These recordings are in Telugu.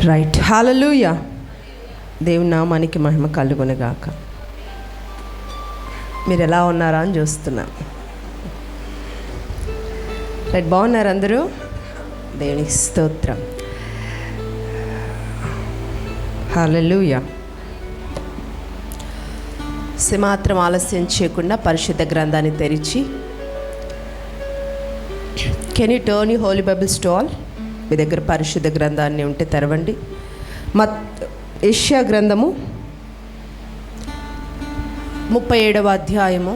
రైట్, హల్లెలూయా. దేవుని నామానికి మహిమ కలుగునుగాక. మీరు ఎలా ఉన్నారా అని చూస్తున్నాను. రైట్, బాగున్నారు అందరూ? దేవునికి స్తోత్రం. హల్లెలూయా. మాత్రం ఆలస్యం చేయకుండా పరిశుద్ధ గ్రంథాన్ని తెరిచి, can you turn you holy Bibles to all? మీ దగ్గర పరిశుద్ధ గ్రంథాన్ని ఉంటే తెరవండి. యెషయా గ్రంథము 37వ అధ్యాయము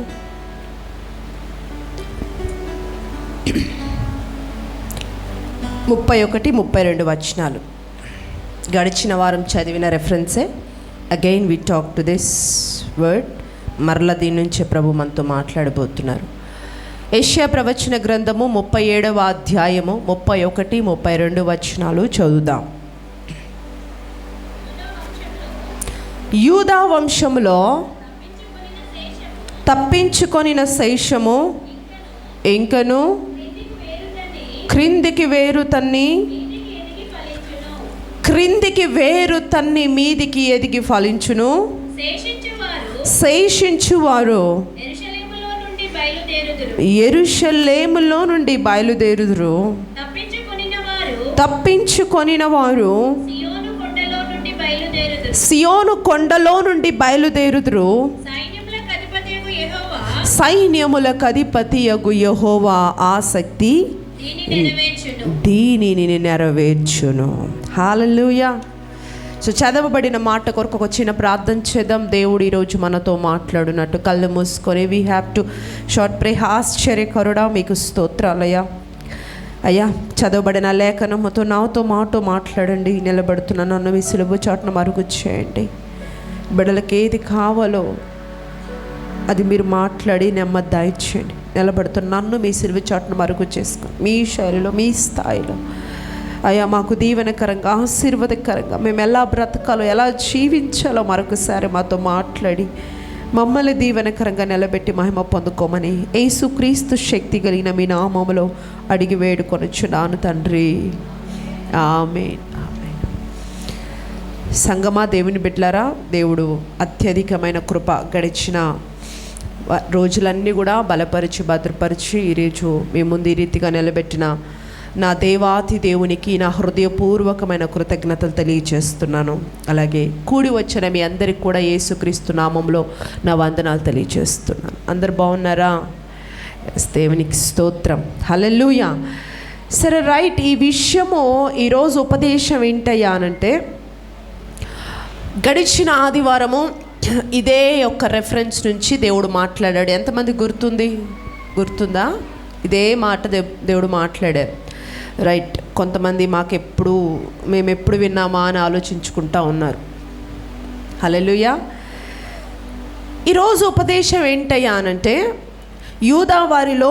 31, 32 వచనాలు. గడిచిన వారం చదివిన రెఫరెన్సే. Again we talk to this word. మరల దీని నుంచే ప్రభు మనతో మాట్లాడబోతున్నారు. యెషయా ప్రవచన గ్రంథము 37వ అధ్యాయము 31, 32 వచనాలు చదువుదాం. యూదా వంశములో తప్పించుకొనిన శేషము ఇంకను క్రిందికి వేరు తన్ని మీదికి ఎదిగి ఫలించును. శేషించువారు యెరూషలేములో నుండి బయలుదేరుదురు. తప్పించుకొనిన వారు సియోను కొండలో నుండి బయలుదేరుదురు. సైన్యములకు అధిపతియగు యెహోవా ఆసక్తి దీనిని నెరవేర్చును. హల్లెలూయా. సో చదవబడిన మాట కొరకు ఒక చిన్న ప్రార్థన చేద్దాం. దేవుడు ఈరోజు మనతో మాట్లాడునట్టు కళ్ళు మూసుకొని వీ హ్యావ్ టు షార్ట్ ప్రే. ఆశ్చర్యకరుడా మీకు స్తోత్రాలయ్యా. అయ్యా, చదవబడిన లేఖనముతో నాతో మాట్లాడండి. నిలబడుతున్న నన్ను మీ సులువు చాటున మరుగు చేయండి. బిడ్డలకి ఏది కావాలో అది మీరు మాట్లాడి నెమ్మది దయచేయండి. నిలబడుతున్న నన్ను మీ సులువు చాటున మరుగు చేసుకొని మీ శైలిలో మీ స్థాయిలో అయ్యా మాకు దీవెనకరంగా ఆశీర్వాదకరంగా మేము ఎలా బ్రతకాలో ఎలా జీవించాలో మరొకసారి మాతో మాట్లాడి మమ్మల్ని దీవెనకరంగా నిలబెట్టి మహిమ పొందుకోమని యేసుక్రీస్తు శక్తి కలిగిన మీ నామములో అడిగి వేడుకొనుచున్నాను తండ్రి. ఆమేన్. ఆమేన్. సంగమా, దేవుని బిడ్డలారా, దేవుడు అత్యధికమైన కృప గడిచిన రోజులన్నీ కూడా బలపరిచి భద్రపరిచి ఈరోజు మీ ముందు ఈ రీతిగా నిలబెట్టిన నా దేవాతి దేవునికి నా హృదయపూర్వకమైన కృతజ్ఞతలు తెలియజేస్తున్నాను. అలాగే కూడి వచ్చిన మీ అందరికి కూడా యేసుక్రీస్తు నామంలో నా వందనాలు తెలియజేస్తున్నాను. అందరు బాగున్నారా? దేవునికి స్తోత్రం. హల్లెలూయా. సరే, రైట్. ఈ విషయము ఈరోజు ఉపదేశం ఏంటయ్యా అనంటే, గడిచిన ఆదివారము ఇదే యొక్క రెఫరెన్స్ నుంచి దేవుడు మాట్లాడాడు. ఎంతమంది గుర్తుందా? ఇదే మాట దేవుడు మాట్లాడారు. రైట్. కొంతమంది మేము ఎప్పుడు విన్నామా అని ఆలోచించుకుంటా ఉన్నారు. హల్లెలూయా. ఈరోజు ఉపదేశం ఏంటయ్యా అనంటే, యూదా వారిలో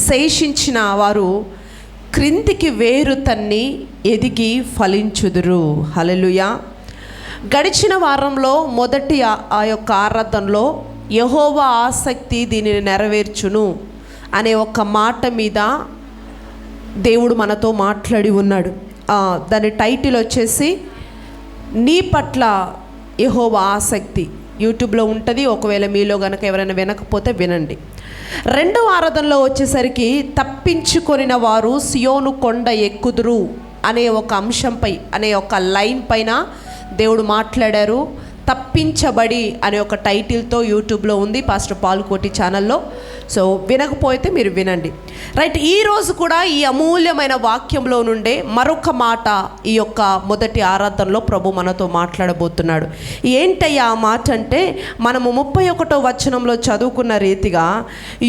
శేషించిన వారు క్రిందికి వేరు తన్ని ఎదిగి ఫలించుదురు. హల్లెలూయా. గడిచిన వారంలో మొదటి ఆ యొక్క ఆరాధనలో యెహోవా ఆసక్తి దీనిని నెరవేర్చును అనే ఒక మాట మీద దేవుడు మనతో మాట్లాడి ఉన్నాడు. దాని టైటిల్ వచ్చేసి నీ పట్ల యెహోవా ఆసక్తి. యూట్యూబ్లో ఉంటుంది, ఒకవేళ మీలో కనుక ఎవరైనా వినకపోతే వినండి. రెండవ ఆరాధనలో వచ్చేసరికి తప్పించుకొనిన వారు సియోను కొండ ఎక్కుదురు అనే ఒక అంశంపై అనే ఒక లైన్ పైన దేవుడు మాట్లాడారు. తప్పించబడి అనే ఒక టైటిల్తో యూట్యూబ్లో ఉంది, పాస్టర్ పాల్కోటి ఛానల్లో. సో వినకపోతే మీరు వినండి. రైట్. ఈరోజు కూడా ఈ అమూల్యమైన వాక్యంలో నుండే మరొక మాట ఈ యొక్క మొదటి ఆరాధనలో ప్రభు మనతో మాట్లాడబోతున్నాడు. ఏంటయ్యా ఆ మాట అంటే, మనము 31వ వచనంలో చదువుకున్న రీతిగా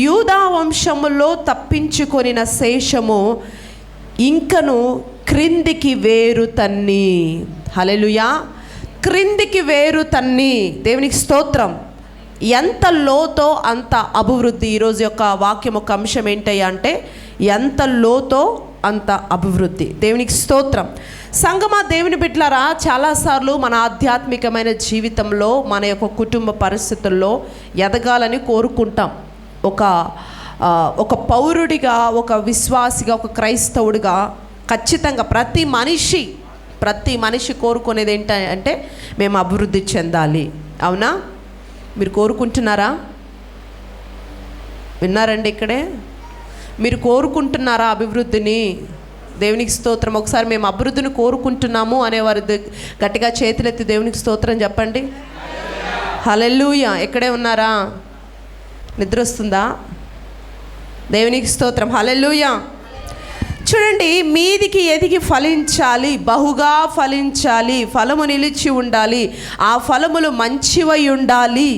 యూదా వంశములో తప్పించుకొనిన శేషము ఇంకను క్రిందికి వేరు తన్ని. హల్లెలూయా. క్రిందికి వేరు తన్ని. దేవునికి స్తోత్రం. ఎంత లోతో అంత అభివృద్ధి. ఈరోజు యొక్క వాక్యం ఒక అంశం ఏంటయ్యా అంటే, ఎంత లోతో అంత అభివృద్ధి. దేవునికి స్తోత్రం. సంగమా, దేవుని బిడ్డలారా, చాలాసార్లు మన ఆధ్యాత్మికమైన జీవితంలో మన యొక్క కుటుంబ పరిస్థితుల్లో ఎదగాలని కోరుకుంటాం. ఒక పౌరుడిగా, ఒక విశ్వాసిగా, ఒక క్రైస్తవుడిగా ఖచ్చితంగా ప్రతి మనిషి ప్రతి మనిషి కోరుకునేది ఏంటంటే మేము అభివృద్ధి చెందాలి. అవునా? మీరు కోరుకుంటున్నారా? విన్నారండి? ఇక్కడే మీరు కోరుకుంటున్నారా అభివృద్ధిని? దేవునికి స్తోత్రం. ఒకసారి మేము అభివృద్ధిని కోరుకుంటున్నాము అనేవారు గట్టిగా చేతులెత్తి దేవునికి స్తోత్రం చెప్పండి. హల్లెలూయా. ఎక్కడే ఉన్నారా? నిద్ర వస్తుందా? దేవునికి స్తోత్రం. హల్లెలూయా. చూడండి, మీదికి ఎదిగి ఫలించాలి, బహుగా ఫలించాలి, ఫలము నిలిచి ఉండాలి, ఆ ఫలములు మంచివై ఉండాలి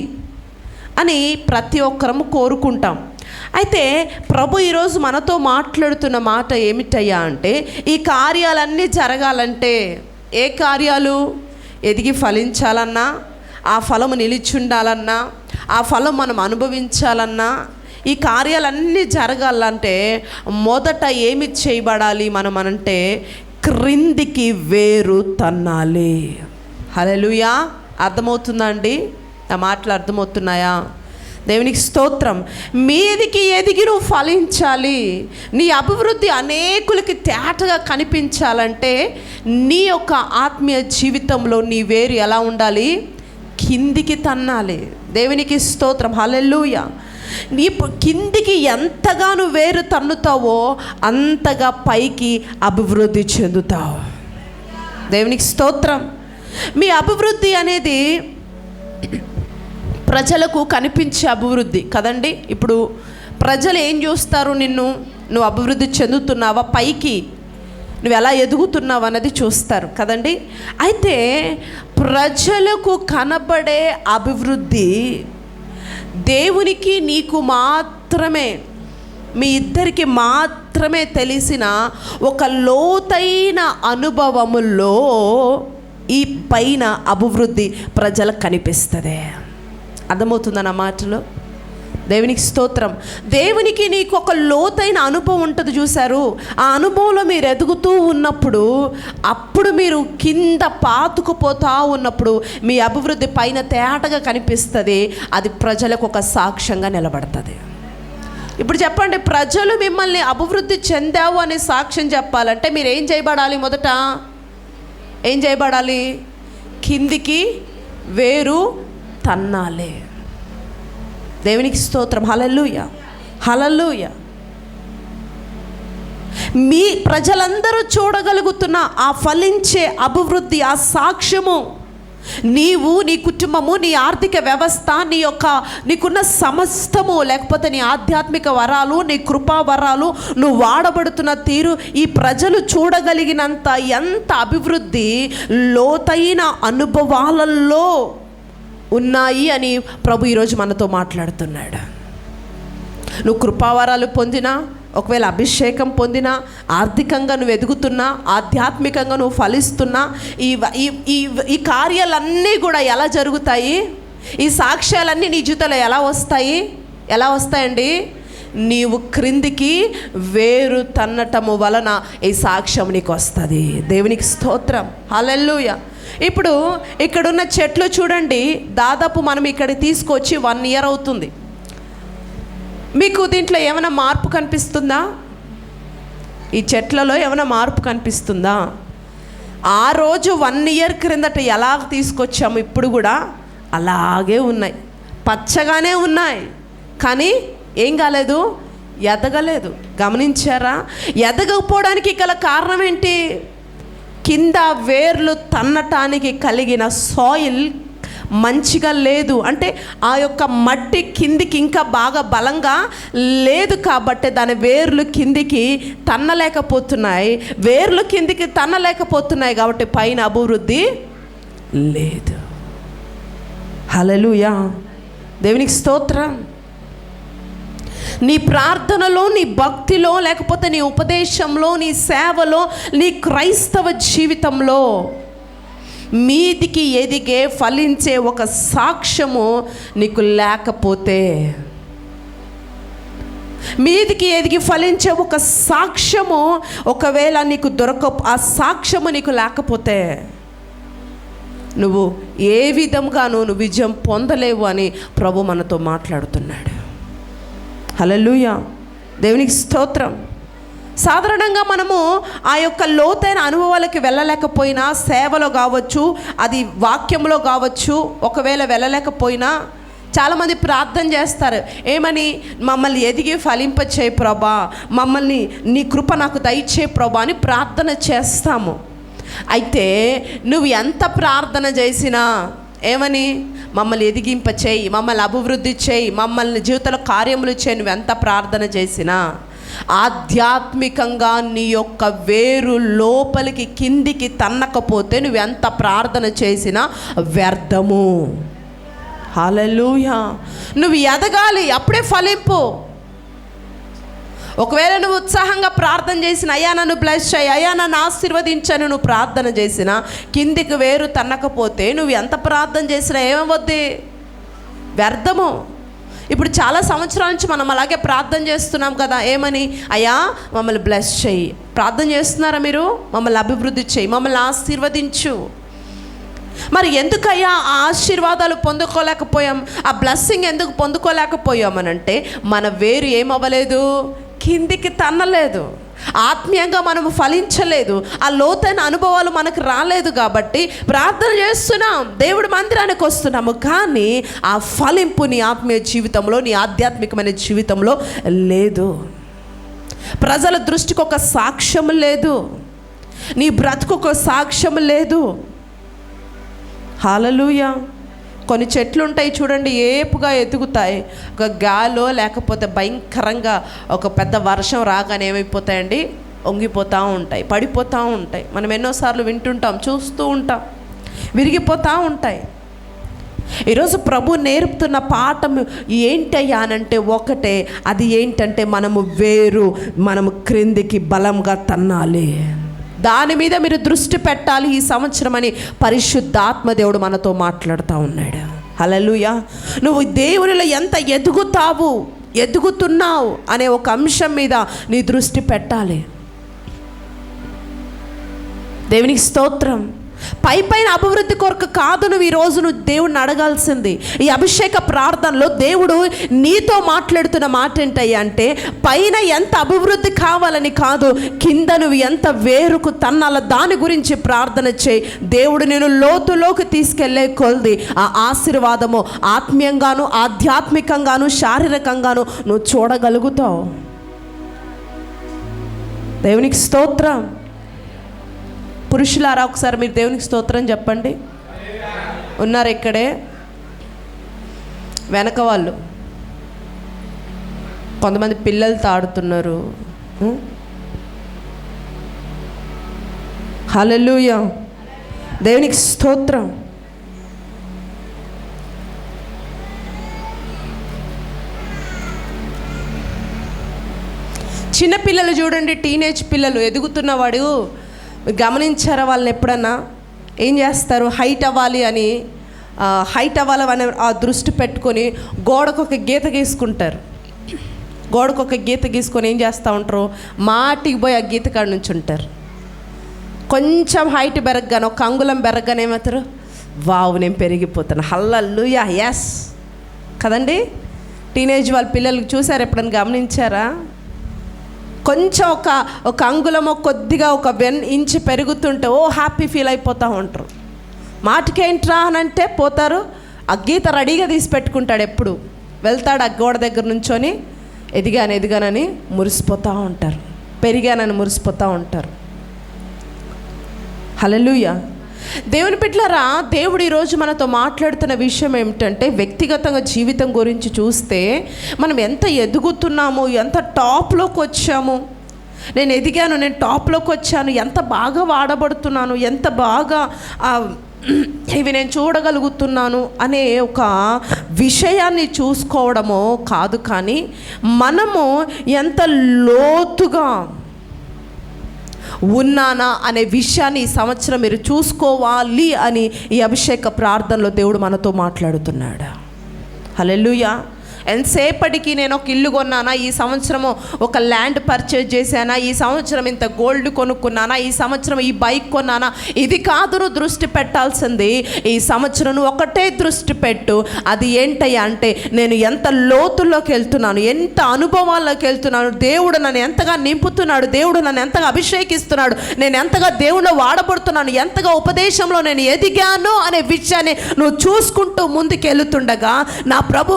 అని ప్రతి ఒక్కరము కోరుకుంటాం. అయితే ప్రభు ఈరోజు మనతో మాట్లాడుతున్న మాట ఏమిటయ్యా అంటే, ఈ కార్యాలన్నీ జరగాలంటే, ఏ కార్యాలు? ఎదిగి ఫలించాలన్నా, ఆ ఫలము నిలిచి ఉండాలన్నా, ఆ ఫలం మనం అనుభవించాలన్నా, ఈ కార్యాలన్నీ జరగాలంటే మొదట ఏమి చేయబడాలి మనం అనంటే, క్రిందికి వేరు తన్నాలి. హల్లెలూయా. అర్థమవుతుందా అండి? ఆ మాటలు అర్థమవుతున్నాయా? దేవునికి స్తోత్రం. మీదికి ఎదిగి నువ్వు ఫలించాలి, నీ అభివృద్ధి అనేకులకి తేటగా కనిపించాలంటే నీ యొక్క ఆత్మీయ జీవితంలో నీ వేరు ఎలా ఉండాలి? కిందికి తన్నాలి. దేవునికి స్తోత్రం. హల్లెలూయా. నీ కిందికి ఎంతగానో వేరు తన్నుతావో అంతగా పైకి అభివృద్ధి చెందుతావు. దేవునికి స్తోత్రం. మీ అభివృద్ధి అనేది ప్రజలకు కనిపించే అభివృద్ధి కదండి. ఇప్పుడు ప్రజలు ఏం చూస్తారు? నువ్వు అభివృద్ధి చెందుతున్నావా, పైకి నువ్వు ఎలా ఎదుగుతున్నావు అన్నది చూస్తారు కదండి. అయితే ప్రజలకు కనబడే అభివృద్ధి దేవునికి నీకు మాత్రమే, మీ ఇద్దరికి మాత్రమే తెలిసిన ఒక లోతైన అనుభవముల్లో ఈ పైన అభివృద్ధి ప్రజలకు కనిపిస్తుంది. అర్థమవుతుందన్న మాటలో? దేవునికి స్తోత్రం. దేవునికి నీకు ఒక లోతైన అనుభవం ఉంటుంది చూశారు. ఆ అనుభవంలో మీరు ఎదుగుతూ ఉన్నప్పుడు, అప్పుడు మీరు కింద పాతుకుపోతూ ఉన్నప్పుడు మీ అభివృద్ధి పైన తేటగా కనిపిస్తుంది. అది ప్రజలకు ఒక సాక్ష్యంగా నిలబడుతుంది. ఇప్పుడు చెప్పండి, ప్రజలు మిమ్మల్ని అభివృద్ధి చెందావు అనే సాక్ష్యం చెప్పాలంటే మీరు ఏం చేయబడాలి? మొదట ఏం చేయబడాలి? కిందికి వేరు తన్నాలి. దేవునికి స్తోత్రం. హల్లెలూయా. హల్లెలూయా. మీ ప్రజలందరూ చూడగలుగుతున్న ఆ ఫలించే అభివృద్ధి, ఆ సాక్ష్యము నీవు, నీ కుటుంబము, నీ ఆర్థిక వ్యవస్థ, నీకున్న సమస్తము, లేకపోతే నీ ఆధ్యాత్మిక వరాలు, నీ కృపా వరాలు, నువ్వు వాడబడుతున్న తీరు, ఈ ప్రజలు చూడగలిగినంత ఎంత అభివృద్ధి లోతైన అనుభవాలలో ఉన్నాయి అని ప్రభు ఈరోజు మనతో మాట్లాడుతున్నాడు. నువ్వు కృపావరాలు పొందినా, ఒకవేళ అభిషేకం పొందినా, ఆర్థికంగా నువ్వు ఎదుగుతున్నా, ఆధ్యాత్మికంగా నువ్వు ఫలిస్తున్నా, ఈ కార్యాలన్నీ కూడా ఎలా జరుగుతాయి? ఈ సాక్ష్యాలన్నీ నీ జీవితంలో ఎలా వస్తాయండి? నీవు క్రిందికి వేరు తన్నటము వలన ఈ సాక్ష్యం నీకు వస్తుంది. దేవునికి స్తోత్రం. హల్లెలూయా. ఇప్పుడు ఇక్కడున్న చెట్లు చూడండి, దాదాపు మనం ఇక్కడికి తీసుకొచ్చి 1 year అవుతుంది. మీకు దీంట్లో ఏమైనా మార్పు కనిపిస్తుందా? ఈ చెట్లలో ఏమైనా మార్పు కనిపిస్తుందా? ఆ రోజు 1 year క్రిందట ఎలా తీసుకొచ్చాము ఇప్పుడు కూడా అలాగే ఉన్నాయి, పచ్చగానే ఉన్నాయి. కానీ ఏం కాలేదు? ఎదగలేదు. గమనించారా? ఎదగకపోవడానికి గల కారణం ఏంటి? కింద వేర్లు తన్నటానికి కలిగిన సాయిల్ మంచిగా లేదు. అంటే ఆ యొక్క మట్టి కిందికి ఇంకా బాగా బలంగా లేదు కాబట్టి దాని వేర్లు కిందికి తన్నలేకపోతున్నాయి. వేర్లు కిందికి తన్నలేకపోతున్నాయి కాబట్టి పైన అభివృద్ధి లేదు. హల్లెలూయా. దేవునికి స్తోత్రం. నీ ప్రార్థనలో, నీ భక్తిలో, లేకపోతే నీ ఉపదేశంలో, నీ సేవలో, నీ క్రైస్తవ జీవితంలో మీదికి ఎదిగే ఫలించే ఒక సాక్ష్యము నీకు లేకపోతే, మీదికి ఎదిగి ఫలించే ఒక సాక్ష్యము ఒకవేళ నీకు ఆ సాక్ష్యము నీకు లేకపోతే నువ్వు ఏ విధంగానూ నువ్వు విజయం పొందలేవు అని ప్రభు మనతో మాట్లాడుతున్నాడు. హల్లెలూయా. దేవునికి స్తోత్రం. సాధారణంగా మనము ఆ యొక్క లోతైన అనుభవాలకి వెళ్ళలేకపోయినా, సేవలో కావచ్చు, అది వాక్యంలో కావచ్చు, ఒకవేళ వెళ్ళలేకపోయినా చాలామంది ప్రార్థన చేస్తారు. ఏమని? మమ్మల్ని ఎదిగి ఫలింపచేయి ప్రభా, మమ్మల్ని నీ కృప నాకు దయచేయి ప్రభా అని ప్రార్థన చేస్తాము. అయితే నువ్వు ఎంత ప్రార్థన చేసినా ఏమని? మమ్మల్ని ఎదిగింపచేయి, మమ్మల్ని అభివృద్ధి చేయి, మమ్మల్ని జీవితంలో కార్యములు చేయి, నువ్వు ఎంత ప్రార్థన చేసినా ఆధ్యాత్మికంగా నీ యొక్క వేరు లోపలికి కిందికి తన్నకపోతే నువ్వెంత ప్రార్థన చేసినా వ్యర్థము. హల్లెలూయా. నువ్వు ఎదగాలి, అప్పుడే ఫలింపు. ఒకవేళ నువ్వు ఉత్సాహంగా ప్రార్థన చేసిన, అయ్యా నన్ను బ్లెస్ చేయి, అయ్యా నన్ను ఆశీర్వదించను, నువ్వు ప్రార్థన చేసినా కిందికి వేరు తన్నకపోతే నువ్వు ఎంత ప్రార్థన చేసినా ఏమవుద్ది? వ్యర్థము. ఇప్పుడు చాలా సంవత్సరాల నుంచి మనం అలాగే ప్రార్థన చేస్తున్నాం కదా. ఏమని? అయ్యా మమ్మల్ని బ్లెస్ చేయి. ప్రార్థన చేస్తున్నారా మీరు? మమ్మల్ని అభివృద్ధి చేయి, మమ్మల్ని ఆశీర్వదించు. మరి ఎందుకయ్యా ఆ ఆశీర్వాదాలు పొందుకోలేకపోయాం, ఆ బ్లెస్సింగ్ ఎందుకు పొందుకోలేకపోయామనంటే మన వేరు ఏమవ్వలేదు, కిందికి తన్నలేదు, ఆత్మీయంగా మనము ఫలించలేదు, ఆ లోతైన అనుభవాలు మనకు రాలేదు. కాబట్టి ప్రార్థన చేస్తున్నాం, దేవుడి మందిరానికి వస్తున్నాము, కానీ ఆ ఫలింపు నీ ఆత్మీయ జీవితంలో, నీ ఆధ్యాత్మికమైన జీవితంలో లేదు. ప్రజల దృష్టికి ఒక సాక్ష్యం లేదు, నీ బ్రతుకు ఒక సాక్ష్యం లేదు. హల్లెలూయా. కొన్ని చెట్లు ఉంటాయి చూడండి, ఏపుగా ఎదుగుతాయి. ఒక గాలో లేకపోతే భయంకరంగా ఒక పెద్ద వర్షం రాగానే ఏమైపోతాయండి? వంగిపోతూ ఉంటాయి, పడిపోతూ ఉంటాయి. మనం ఎన్నోసార్లు వింటుంటాం, చూస్తూ ఉంటాం, విరిగిపోతూ ఉంటాయి. ఈరోజు ప్రభు నేర్పుతున్న పాఠం ఏంటయ్యా అనంటే ఒకటే, అది ఏంటంటే మనము మనము క్రిందికి బలంగా తన్నాలి. దాని మీద మీరు దృష్టి పెట్టాలి ఈ సంవత్సరం అని పరిశుద్ధాత్మ దేవుడు మనతో మాట్లాడుతూ ఉన్నాడు. హల్లెలూయా. నువ్వు దేవునిలో ఎంత ఎదుగుతున్నావు అనే ఒక అంశం మీద నీ దృష్టి పెట్టాలి. దేవునికి స్తోత్రం. పైన అభివృద్ధి కొరకు కాదు నువ్వు ఈరోజు దేవుడిని అడగాల్సింది. ఈ అభిషేక ప్రార్థనలో దేవుడు నీతో మాట్లాడుతున్న మాట ఏంటయ్యా అంటే, పైన ఎంత అభివృద్ధి కావాలని కాదు, కింద నువ్వు ఎంత వేరుకు తన్నాల దాని గురించి ప్రార్థన చేయి. దేవుడు నేను లోతులోకి తీసుకెళ్లే కొలది ఆ ఆశీర్వాదము ఆత్మీయంగాను, ఆధ్యాత్మికంగాను, శారీరకంగాను నువ్వు చూడగలుగుతావు. దేవునికి స్తోత్రం. పురుషులారా ఒకసారి మీరు దేవునికి స్తోత్రం చెప్పండి. ఉన్నారు ఇక్కడే వెనక వాళ్ళు, కొంతమంది పిల్లలతో ఆడుతున్నారు. హల్లెలూయా. దేవునికి స్తోత్రం. చిన్నపిల్లలు చూడండి, టీనేజ్ పిల్లలు, ఎదుగుతున్నవాడు గమనించారా? వాళ్ళని ఎప్పుడన్నా ఏం చేస్తారు? హైట్ అవ్వాలని ఆ దృష్టి పెట్టుకొని గోడకు ఒక గీత గీసుకుంటారు. గోడకు ఒక గీత గీసుకొని ఏం చేస్తూ ఉంటారు? మాటికి పోయి ఆ గీత కాడ నుంచి ఉంటారు. కొంచెం హైట్ పెరగగానే, ఒక అంగుళం పెరగగానే ఏమవుతారు? వావ్ నేను పెరిగిపోతాను, హల్లెలూయా, ఎస్ కదండి. టీనేజ్ వాళ్ళ పిల్లలకి చూసారు, ఎప్పుడన్నా గమనించారా? కొంచెం ఒక అంగుళమో కొద్దిగా ఒక 1 ఇంచ్ పెరుగుతుంటే హ్యాపీ ఫీల్ అయిపోతూ ఉంటారు. మాటకేంట్రా అని అంటే పోతారు, ఆ గీత రెడీగా తీసి పెట్టుకుంటాడు. ఎప్పుడు వెళ్తాడు ఆ గోడ దగ్గర నుంచొని ఎదిగానని మురిసిపోతూ ఉంటారు, పెరిగానని మురిసిపోతూ ఉంటారు. హల్లెలూయా. దేవుని బిడ్డలారా, దేవుడు ఈరోజు మనతో మాట్లాడుతున్న విషయం ఏమిటంటే, వ్యక్తిగతంగా జీవితం గురించి చూస్తే మనం ఎంత ఎదుగుతున్నామో, ఎంత టాప్లోకి వచ్చాము. నేను ఎదిగాను, నేను టాప్లోకి వచ్చాను, ఎంత బాగా వాడబడుతున్నాను, ఎంత బాగా ఇవి నేను చూడగలుగుతున్నాను అనే ఒక విషయాన్ని చూసుకోవడమో కాదు, కానీ మనము ఎంత లోతుగా ఉన్నానా అనే విషయాన్ని ఈ సంవత్సరం మీరు చూసుకోవాలి అని ఈ అభిషేక ప్రార్థనలో దేవుడు మనతో మాట్లాడుతున్నాడు. హల్లెలూయా. ఎంతసేపటికి నేను ఒక ఇల్లు కొన్నానా, ఈ సంవత్సరము ఒక ల్యాండ్ పర్చేజ్ చేశానా, ఈ సంవత్సరం ఇంత గోల్డ్ కొనుక్కున్నానా, ఈ సంవత్సరం ఈ బైక్ కొన్నానా, ఇది కాదు నువ్వు దృష్టి పెట్టాల్సింది. ఈ సంవత్సరం నువ్వు ఒకటే దృష్టి పెట్టు. అది ఏంటయ్యా అంటే, నేను ఎంత లోతుల్లోకి వెళ్తున్నాను, ఎంత అనుభవాల్లోకి వెళ్తున్నాను, దేవుడు నన్ను ఎంతగా నింపుతున్నాడు, దేవుడు నన్ను ఎంతగా అభిషేకిస్తున్నాడు, నేను ఎంతగా దేవుడిలో వాడబడుతున్నాను, ఎంతగా ఉపదేశంలో నేను ఎదిగాను అనే విషయాన్ని నువ్వు చూసుకుంటూ ముందుకెళ్తుండగా నా ప్రభు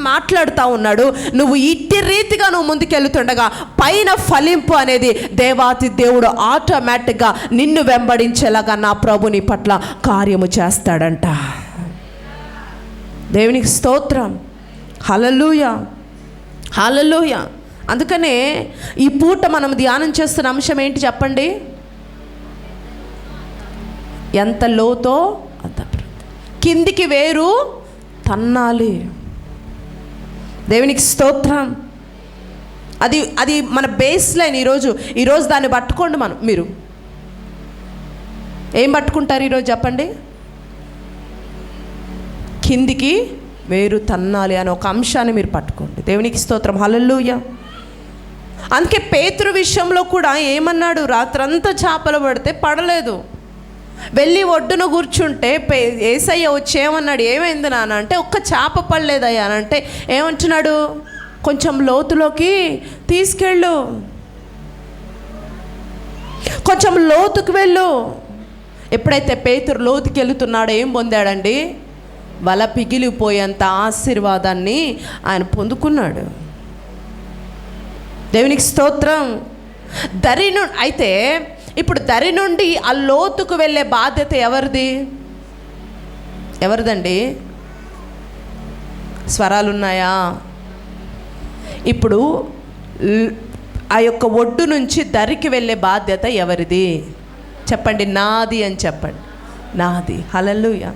మాట్లాడుతూ ఉన్నాడు. నువ్వు ఇట్టి రీతిగా నువ్వు ముందుకెళ్తుండగా పైన ఫలింపు అనేది దేవాతి దేవుడు ఆటోమేటిక్గా నిన్ను వెంబడించేలాగా నా ప్రభు నీ పట్ల కార్యము చేస్తాడంట. దేవునికి స్తోత్రం. హల్లెలూయా, హల్లెలూయా. అందుకనే ఈ పూట మనం ధ్యానం చేస్తున్న అంశం ఏంటి చెప్పండి? ఎంత లోతో అంత కిందికి వేరు తన్నాలి. దేవునికి స్తోత్రం. అది మన బేస్ లైన్. ఈరోజు దాన్ని పట్టుకోండి. మీరు ఏం పట్టుకుంటారు ఈరోజు చెప్పండి? కిందికి వేరు తన్నాలి అనే ఒక అంశాన్ని మీరు పట్టుకోండి. దేవునికి స్తోత్రం. హల్లెలూయా. అందుకే పేతురు విషయంలో కూడా ఏమన్నాడు? రాత్రంతా చేపలు పడితే పడలేదు, వెళ్ళి ఒడ్డున కూర్చుంటే యేసయ్య వచ్చి ఏమన్నాడు? ఏమైంది నాన్న అంటే, ఒక్క చేప పడలేదయ్యా అని అంటే ఏమంటున్నాడు? కొంచెం లోతులోకి తీసుకెళ్ళు, కొంచెం లోతుకు వెళ్ళు. ఎప్పుడైతే పేతురు లోతుకి వెళుతున్నాడో ఏం పొందాడండి? వల పిగిలిపోయేంత ఆశీర్వాదాన్ని ఆయన పొందుకున్నాడు. దేవునికి స్తోత్రం. అయితే ఇప్పుడు దరి నుండి ఆ లోతుకు వెళ్ళే బాధ్యత ఎవరిదండి? స్వరాలున్నాయా? ఇప్పుడు ఆ యొక్క ఒడ్డు నుంచి దరికి వెళ్ళే బాధ్యత ఎవరిది చెప్పండి? నాది అని చెప్పండి. నాది. హల్లెలూయా.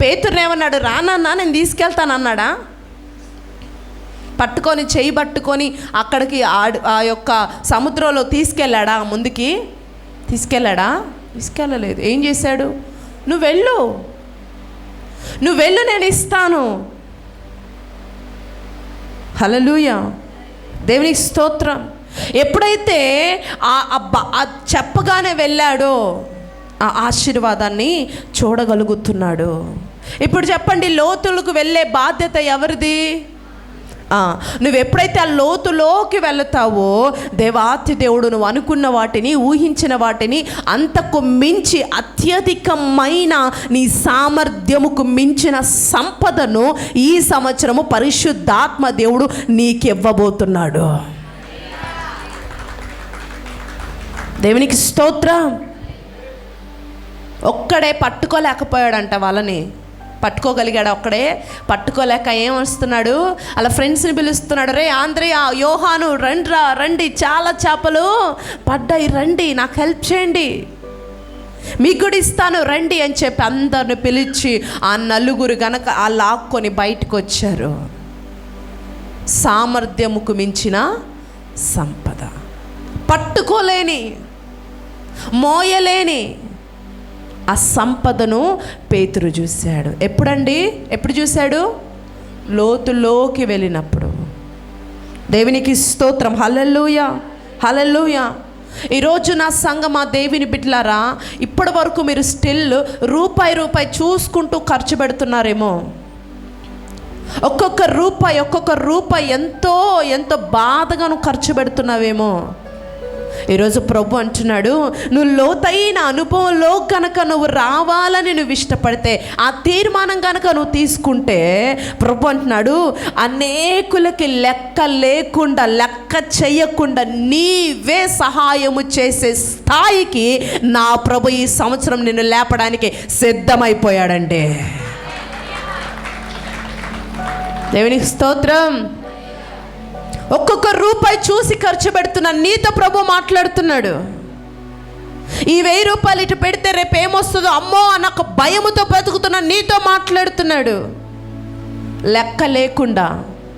పేతురు ఏమన్నాడు? రానన్నా నేను తీసుకెళ్తాను అన్నాడా? పట్టుకొని చేయి పట్టుకొని అక్కడికి ఆ యొక్క సముద్రంలో తీసుకెళ్ళాడా? ముందుకి తీసుకెళ్ళలేదు. ఏం చేశాడు? నువ్వు వెళ్ళు, నేను ఇస్తాను. హల్లెలూయా. దేవునికి స్తోత్రం. ఎప్పుడైతే చెప్పగానే వెళ్ళాడో ఆ ఆశీర్వాదాన్ని చూడగలుగుతున్నాడు. ఇప్పుడు చెప్పండి, లోతులకు వెళ్ళే బాధ్యత ఎవరిది? నువ్వు ఎప్పుడైతే ఆ లోతులోకి వెళతావో దేవాతి దేవుడు నువ్వు అనుకున్న వాటిని, ఊహించిన వాటిని, అంతకు మించి అత్యధికమైన నీ సామర్థ్యముకు మించిన సంపదను ఈ సంవత్సరము పరిశుద్ధాత్మ దేవుడు నీకివ్వబోతున్నాడు. దేవునికి స్తోత్రం. ఒక్కడే పట్టుకోలేకపోయాడంట వాళ్ళని. పట్టుకోగలిగాడు ఒక్కడే. పట్టుకోలేక ఏం వస్తున్నాడు? అలా ఫ్రెండ్స్ని పిలుస్తున్నాడు. రే ఆంద్రయ్య, యోహాను, రండి, చాలా చేపలు పడ్డాయి, రండి, నాకు హెల్ప్ చేయండి, మీకు కూడా ఇస్తాను, రండి అని చెప్పి అందరిని పిలిచి ఆ నలుగురు గనక ఆ లాక్కొని బయటకు వచ్చారు. సామర్థ్యముకు మించిన సంపద, పట్టుకోలేని, మోయలేని ఆ సంపదను పేతురు చూశాడు. ఎప్పుడు చూశాడు? లోతులోకి వెళ్ళినప్పుడు. దేవునికి స్తోత్రం. హల్లెలూయా, హల్లెలూయా. ఈరోజు నా సంగమా దేవుని బిడ్డలారా, ఇప్పటి వరకు మీరు స్టిల్ రూపాయి చూసుకుంటూ ఖర్చు పెడుతున్నారేమో. ఒక్కొక్క రూపాయి ఎంతో బాధగా నువ్వు ఖర్చు పెడుతున్నావేమో. ఈరోజు ప్రభు అంటున్నాడు, నువ్వు లోతైన అనుభవంలో కనుక నువ్వు రావాలని నువ్వు ఇష్టపడితే, ఆ తీర్మానం కనుక నువ్వు తీసుకుంటే, ప్రభు అంటున్నాడు, అనేకులకి లెక్క చేయకుండా నీవే సహాయము చేసే స్థాయికి నా ప్రభు ఈ సంవత్సరం నిన్ను లేపడానికి సిద్ధమైపోయాడండి. దేవునికి స్తోత్రం. ఒక్కొక్క రూపాయి చూసి ఖర్చు పెడుతున్నా నీతో ప్రభు మాట్లాడుతున్నాడు. ఈ 1000 రూపాయలు ఇటు పెడితే రేపు ఏమొస్తుందో అమ్మో అన్న ఒక భయముతో బ్రతుకుతున్నా నీతో మాట్లాడుతున్నాడు. లెక్క లేకుండా.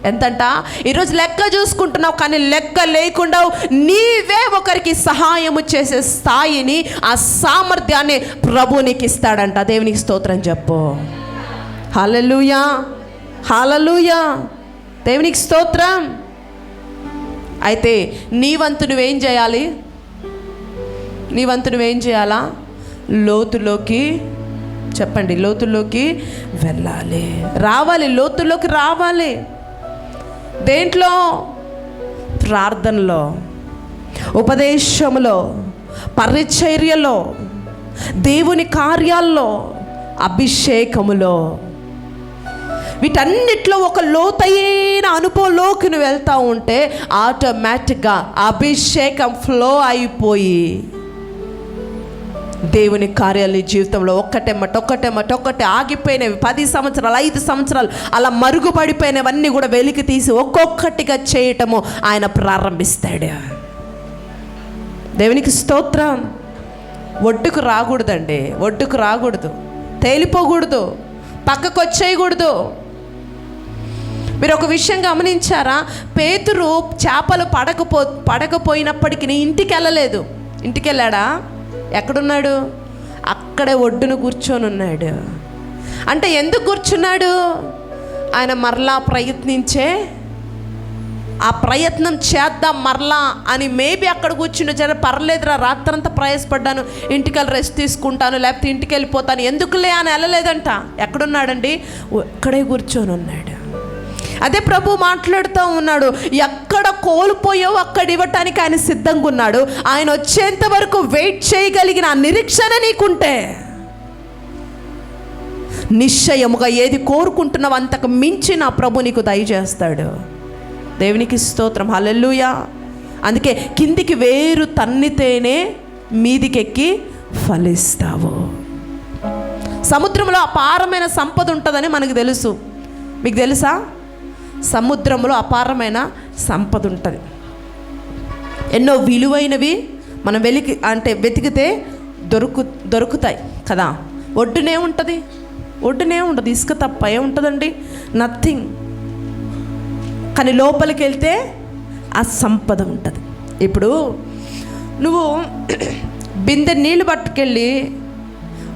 ఎంతంట? ఈరోజు లెక్క చూసుకుంటున్నావు, కానీ లెక్క లేకుండా నీవే ఒకరికి సహాయము చేసే స్థాయిని, ఆ సామర్థ్యాన్ని ప్రభు నీకు ఇస్తాడంట. దేవునికి స్తోత్రం చెప్పు. హల్లెలూయా, హల్లెలూయా. దేవునికి స్తోత్రం. అయితే నీ వంతు నువ్వేం చేయాలి? నీ వంతు నువ్వేం చేయాలా? లోతులోకి, చెప్పండి, లోతుల్లోకి వెళ్ళాలి, రావాలి, లోతుల్లోకి రావాలి. దేంట్లో? ప్రార్థనలో, ఉపదేశంలో, పరిచర్యలో, దేవుని కార్యాల్లో, అభిషేకములో, వీటన్నిటిలో ఒక లోతైన అనుభవంలోకి నువ్వు వెళ్తూ ఉంటే ఆటోమేటిక్గా అభిషేకం ఫ్లో అయిపోయి దేవుని కార్యాలు నీ జీవితంలో ఒక్కటే ఆగిపోయినవి 10 సంవత్సరాలు 5 సంవత్సరాలు అలా మరుగుపడిపోయినవన్నీ కూడా వెలికి తీసి ఒక్కొక్కటిగా చేయటము ఆయన ప్రారంభిస్తాడు. దేవునికి స్తోత్రం. ఒడ్డుకు రాకూడదండి, ఒడ్డుకు రాకూడదు, తేలిపోకూడదు, పక్కకు వచ్చేయకూడదు. మీరు ఒక విషయం గమనించారా? పేతురు చేపలు పడకపోయినప్పటికీ ఇంటికి వెళ్ళలేదు. ఇంటికి వెళ్ళాడా? ఎక్కడున్నాడు? అక్కడే ఒడ్డును కూర్చొని ఉన్నాడు. అంటే ఎందుకు కూర్చున్నాడు? ఆయన మరలా ప్రయత్నించే, ఆ ప్రయత్నం చేద్దాం మరలా అని మేబీ అక్కడ కూర్చుని జర పర్లేదురా, రాత్రంతా ప్రయాసపడ్డాను, ఇంటికి వెళ్ళి రెస్ట్ తీసుకుంటాను, లేకపోతే ఇంటికి వెళ్ళిపోతాను, ఎందుకులే అని వెళ్ళలేదంట. ఎక్కడున్నాడండి? అక్కడే కూర్చొని ఉన్నాడు. అదే ప్రభు మాట్లాడుతూ ఉన్నాడు, ఎక్కడ కోల్పోయావో అక్కడ ఇవ్వటానికి ఆయన సిద్ధంగా ఉన్నాడు. ఆయన వచ్చేంత వరకు వెయిట్ చేయగలిగిన ఆ నిరీక్షణ నీకుంటే నిశ్చయముగా ఏది కోరుకుంటున్నావు అంతకు మించి నా ప్రభు నీకు దయచేస్తాడు. దేవునికి స్తోత్రం, హల్లెలూయా. అందుకే కిందికి వేరు తన్నితేనే మీదికెక్కి ఫలిస్తావు. సముద్రంలో అపారమైన సంపద ఉంటుందని మనకు తెలుసు. మీకు తెలుసా? సముద్రంలో అపారమైన సంపద ఉంటుంది. ఎన్నో విలువైనవి మనం వెతికితే దొరుకుతాయి కదా. ఒడ్డునే ఉంటుంది, ఇసుక తప్ప ఏముంటుందండి? నథింగ్. కానీ లోపలికి వెళ్తే ఆ సంపద ఉంటుంది. ఇప్పుడు నువ్వు బిందె నీళ్ళు పట్టుకెళ్ళి,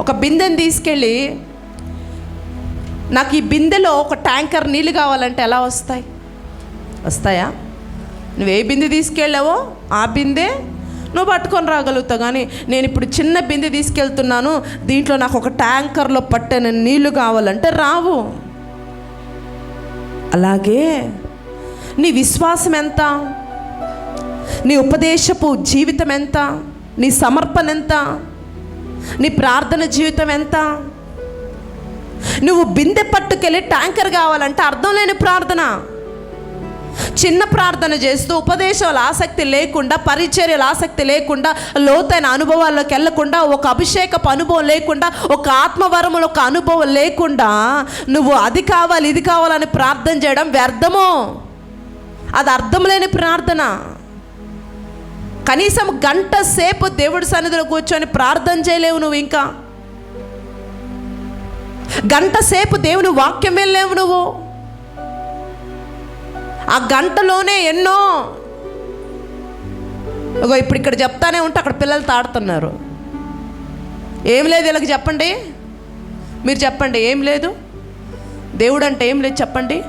ఒక బిందెని తీసుకెళ్ళి, నాకు ఈ బిందెలో ఒక ట్యాంకర్ నీళ్ళు కావాలంటే ఎలా వస్తాయా? నువ్వు ఏ బిందె తీసుకెళ్ళావో ఆ బిందె నువ్వు పట్టుకొని రాగలుగుతావు. కానీ నేను ఇప్పుడు చిన్న బిందె తీసుకెళ్తున్నాను, దీంట్లో నాకు ఒక ట్యాంకర్లో పట్టిన నీళ్ళు కావాలంటే రావు. అలాగే నీ విశ్వాసం ఎంత, నీ ఉపదేశపు జీవితం ఎంత, నీ సమర్పణ ఎంత, నీ ప్రార్థన జీవితం ఎంత? నువ్వు బిందె పట్టుకెళ్ళి ట్యాంకర్ కావాలంటే అర్థం లేని ప్రార్థన. చిన్న ప్రార్థన చేస్తూ ఉపదేశాల ఆసక్తి లేకుండా, పరిచర్యల ఆసక్తి లేకుండా, లోతైన అనుభవాల్లోకి వెళ్ళకుండా, ఒక అభిషేకపు అనుభవం లేకుండా, ఒక ఆత్మవరముల ఒక అనుభవం లేకుండా నువ్వు అది కావాలి ఇది కావాలని ప్రార్థన చేయడం వ్యర్థము. అది అర్థం లేని ప్రార్థన. కనీసం గంట సేపు దేవుడి సన్నిధిలో కూర్చొని ప్రార్థన చేయలేవు నువ్వు. ఇంకా గంట సేపు దేవుని వాక్యం వెళ్ళలేవు నువ్వు. ఆ గంటలోనే ఎన్నో, ఇప్పుడు ఇక్కడ చెప్తానే ఉంటే అక్కడ పిల్లలు తాడుతున్నారు. ఏం లేదు వీళ్ళకి చెప్పండి, మీరు చెప్పండి, ఏం లేదు. దేవుడు అంటే ఏం లేదు చెప్పండి.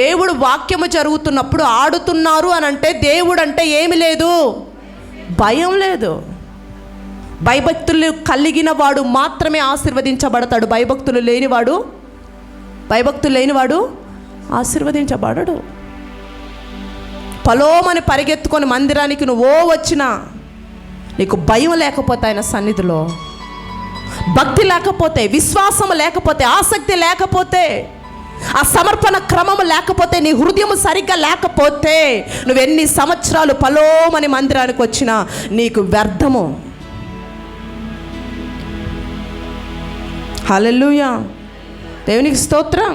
దేవుడు వాక్యము జరుగుతున్నప్పుడు ఆడుతున్నారు అని అంటే దేవుడు అంటే ఏమి లేదు, భయం లేదు. భయభక్తులు కలిగిన వాడు మాత్రమే ఆశీర్వదించబడతాడు. భయభక్తులు లేనివాడు ఆశీర్వదించబడడు. పలోమని పరిగెత్తుకొని మందిరానికి నువ్వు వచ్చినా నీకు భయం లేకపోతే, ఆయన సన్నిధిలో భక్తి లేకపోతే, విశ్వాసం లేకపోతే, ఆసక్తి లేకపోతే, ఆ సమర్పణ క్రమము లేకపోతే, నీ హృదయం సరిగ్గా లేకపోతే, నువ్వెన్ని సంవత్సరాలు పలోమని మందిరానికి వచ్చినా నీకు వ్యర్థము. హల్లెలూయా, దేవునికి స్తోత్రం.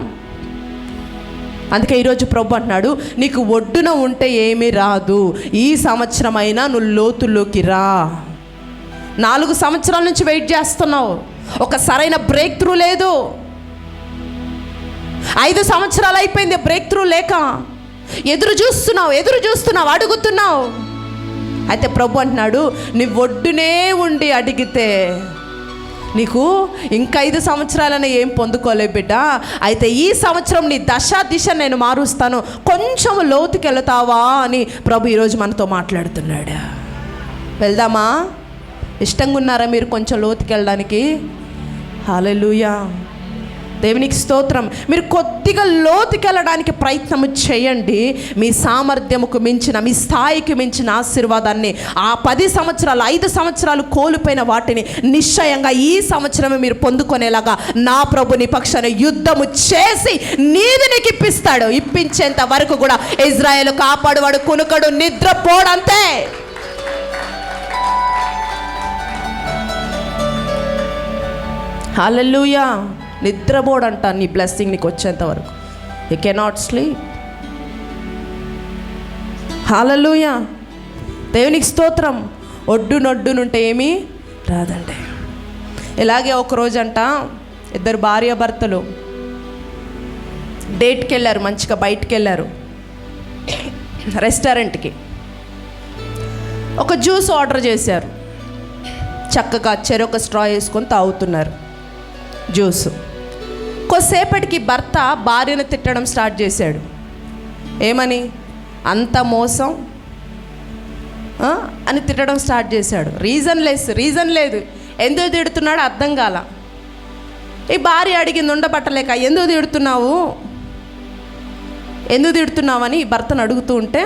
అందుకే ఈరోజు ప్రభు అంటున్నాడు, నీకు ఒడ్డున ఉంటే ఏమీ రాదు, ఈ సంవత్సరమైనా నువ్వు లోతుల్లోకి రా. 4 సంవత్సరాల నుంచి వెయిట్ చేస్తున్నావు, ఒక సరైన బ్రేక్ త్రూ లేదు. 5 సంవత్సరాలు అయిపోయింది బ్రేక్ త్రూ లేక. ఎదురు చూస్తున్నావు, అడుగుతున్నావు. అయితే ప్రభు అంటున్నాడు, నీ ఒడ్డునే ఉండి అడిగితే నీకు ఇంకా 5 సంవత్సరాలనే ఏం పొందుకోలే బిడ్డ, అయితే ఈ సంవత్సరం నీ దిశ నేను మారుస్తాను, కొంచెం లోతుకి వెళతావా అని ప్రభు ఈరోజు మనతో మాట్లాడుతున్నాడు. వెళ్దామా? ఇష్టంగా ఉన్నారా మీరు కొంచెం లోతుకి వెళ్ళడానికి? హల్లెలూయా, దేవునికి స్తోత్రం. మీరు కొద్దిగా లోతుకి వెళ్ళడానికి ప్రయత్నం చేయండి. మీ సామర్థ్యముకు మించిన, మీ స్థాయికి మించిన ఆశీర్వాదాన్ని, ఆ 10 సంవత్సరాలు 5 సంవత్సరాలు కోల్పోయిన వాటిని నిశ్చయంగా ఈ సంవత్సరమే మీరు పొందుకునేలాగా నా ప్రభు నీ పక్షాన యుద్ధము చేసి నీది నీకు ఇప్పిస్తాడు. ఇప్పించేంత వరకు కూడా ఇజ్రాయేలు కాపాడువాడు కునుకడు, నిద్రపోడంతే. హల్లెలూయా, నిద్రపోడంట నీ బ్లెస్సింగ్ నీకు వచ్చేంత వరకు. You cannot sleep. హల్లెలూయా, దేవునికి స్తోత్రం. ఒడ్డునొడ్డునుంటే ఏమీ రాదండి. ఇలాగే ఒకరోజంట 2 భార్యాభర్తలు డేట్కి వెళ్ళారు, మంచిగా బయటికి వెళ్ళారు రెస్టారెంట్కి. ఒక జ్యూస్ ఆర్డర్ చేశారు. చక్కగా చెరొక స్ట్రా వేసుకొని తాగుతున్నారు జ్యూస్. కొద్దిసేపటికి భర్త భార్యను తిట్టడం స్టార్ట్ చేశాడు. ఏమని? అంత మోసం అని తిట్టడం స్టార్ట్ చేశాడు. రీజన్ లేదు. ఎందుకు తిడుతున్నాడు అర్థం కాల. ఈ భార్య అడిగింది ఉండబట్టలేక, ఎందుకు తిడుతున్నావు అని భర్తను అడుగుతూ ఉంటే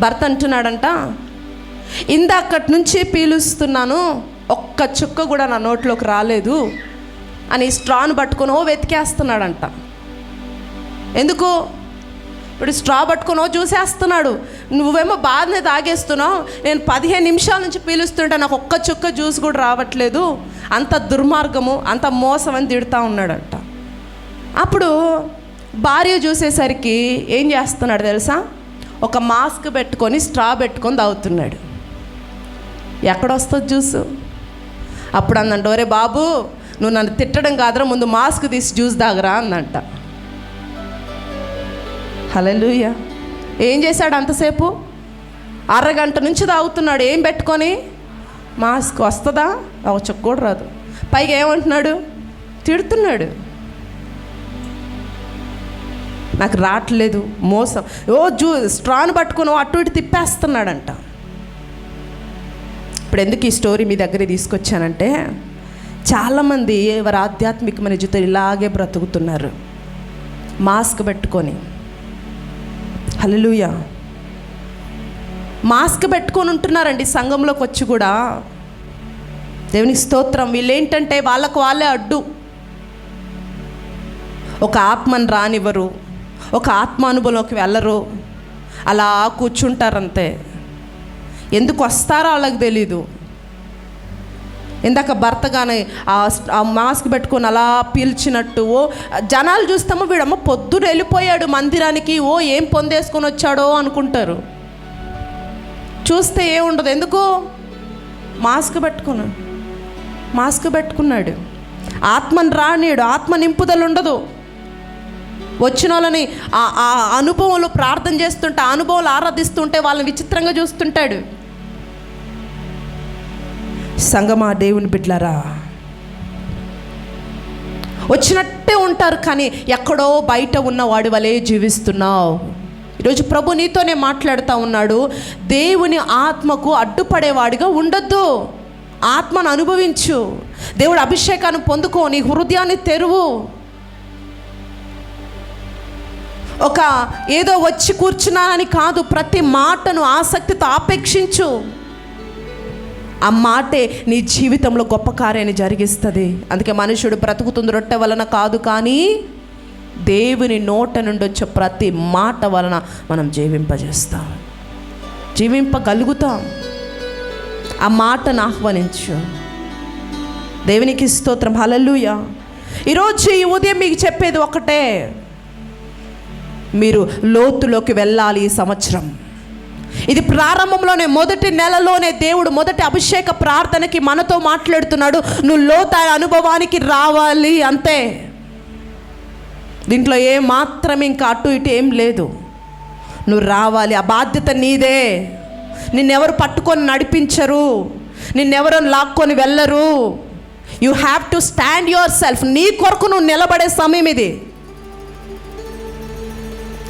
భర్త అంటున్నాడంట, ఇందాకటి నుంచి పీలుస్తున్నాను, ఒక్క చుక్క కూడా నా నోట్లోకి రాలేదు అని స్ట్రాను పట్టుకొని వెతికేస్తున్నాడంట. ఎందుకు? ఇప్పుడు స్ట్రా పట్టుకొని చూసేస్తున్నాడు. నువ్వేమో బాధనే తాగేస్తున్నావు, నేను 15 నిమిషాల నుంచి పీలుస్తుంటే నాకు ఒక్క చుక్క జ్యూస్ కూడా రావట్లేదు, అంత దుర్మార్గము, అంత మోసం అని తిడుతూ ఉన్నాడంట. అప్పుడు భార్య చూసేసరికి ఏం చేస్తున్నాడు తెలుసా? ఒక మాస్క్ పెట్టుకొని స్ట్రా పెట్టుకొని తాగుతున్నాడు. ఎక్కడొస్తుంది జ్యూసు? అప్పుడు అందంట, ఒరే బాబు, నువ్వు నన్ను తిట్టడం కాదురా, ముందు మాస్క్ తీసి జ్యూస్ తాగరా అందంట. హల్లెలూయా. ఏం చేశాడు అంతసేపు? అరగంట నుంచి తాగుతున్నాడు. ఏం పెట్టుకొని? మాస్క్. వస్తుందా? ఒక చుక్క కూడా రాదు. పైగా ఏమంటున్నాడు? తిడుతున్నాడు. నాకు రావట్లేదు, మోసం. స్ట్రాను పట్టుకొని అటు ఇటు తిప్పేస్తున్నాడంట. ఇప్పుడు ఎందుకు ఈ స్టోరీ మీ దగ్గర తీసుకొచ్చానంటే, చాలామంది వారి ఆధ్యాత్మికమైన జీవితం ఇలాగే బ్రతుకుతున్నారు, మాస్క్ పెట్టుకొని. హల్లెలూయా, మాస్క్ పెట్టుకొని ఉంటున్నారండి సంఘంలోకి వచ్చి కూడా. దేవునికి స్తోత్రం. వీళ్ళేంటంటే వాళ్ళకు వాళ్ళే అడ్డు. ఒక ఆత్మను రానివ్వరు, ఒక ఆత్మానుభవంలోకి వెళ్ళరు, అలా కూర్చుంటారంతే. ఎందుకు వస్తారో వాళ్ళకి తెలీదు. ఇందాక భర్త కానీ ఆ మాస్క్ పెట్టుకొని అలా పీల్చినట్టు జనాలు చూస్తామో, వీడమ్మ పొద్దున వెళ్ళిపోయాడు మందిరానికి, ఏం పొందేసుకొని వచ్చాడో అనుకుంటారు. చూస్తే ఏముండదు. ఎందుకు? మాస్క్ పెట్టుకున్నాడు. ఆత్మను రానియడు, ఆత్మ నింపుదల ఉండదు. వచ్చిన వాళ్ళని ఆ అనుభవంలో ప్రార్థన చేస్తుంటే, ఆ అనుభవంలో ఆరాధిస్తుంటే వాళ్ళని విచిత్రంగా చూస్తుంటాడు. సంగమా, దేవుని బిడ్డలారా, వచ్చినట్టే ఉంటారు కానీ ఎక్కడో బయట ఉన్న వాడి వలె జీవిస్తున్నావు. ఈరోజు ప్రభు నీతోనే మాట్లాడుతూ ఉన్నాడు. దేవుని ఆత్మకు అడ్డుపడేవాడిగా ఉండొద్దు. ఆత్మను అనుభవించు. దేవుడు అభిషేకాన్ని పొందుకో. నీ హృదయాన్ని తెరువు. ఒక ఏదో వచ్చి కూర్చున్నానని కాదు, ప్రతి మాటను ఆసక్తితో ఆపేక్షించు. ఆ మాటే నీ జీవితంలో గొప్ప కార్యాన్ని జరిగిస్తుంది. అందుకే మనుషుడు బ్రతుకుతుంది రొట్టె వలన కాదు, కానీ దేవుని నోట నుండి వచ్చే ప్రతి మాట వలన మనం జీవింపగలుగుతాం. ఆ మాటను ఆహ్వానించు. దేవునికి స్తోత్రం. హల్లెలూయా. ఈరోజు ఈ ఉదయం మీకు చెప్పేది ఒకటే, మీరు లోతులోకి వెళ్ళాలి. ఈ సంవత్సరం ఇది ప్రారంభంలోనే, మొదటి నెలలోనే దేవుడు మొదటి అభిషేక ప్రార్థనకి మనతో మాట్లాడుతున్నాడు. నువ్వు లోతైన అనుభవానికి రావాలి, అంతే. దీంట్లో మాత్రం ఇంకా అటు ఇటు ఏం లేదు. నువ్వు రావాలి. ఆ బాధ్యత నీదే. నిన్నెవరు పట్టుకొని నడిపించరు, నిన్నెవరు లాక్కొని వెళ్ళరు. You have to stand your self. నీ కొరకు నువ్వు నిలబడే సమయం ఇది.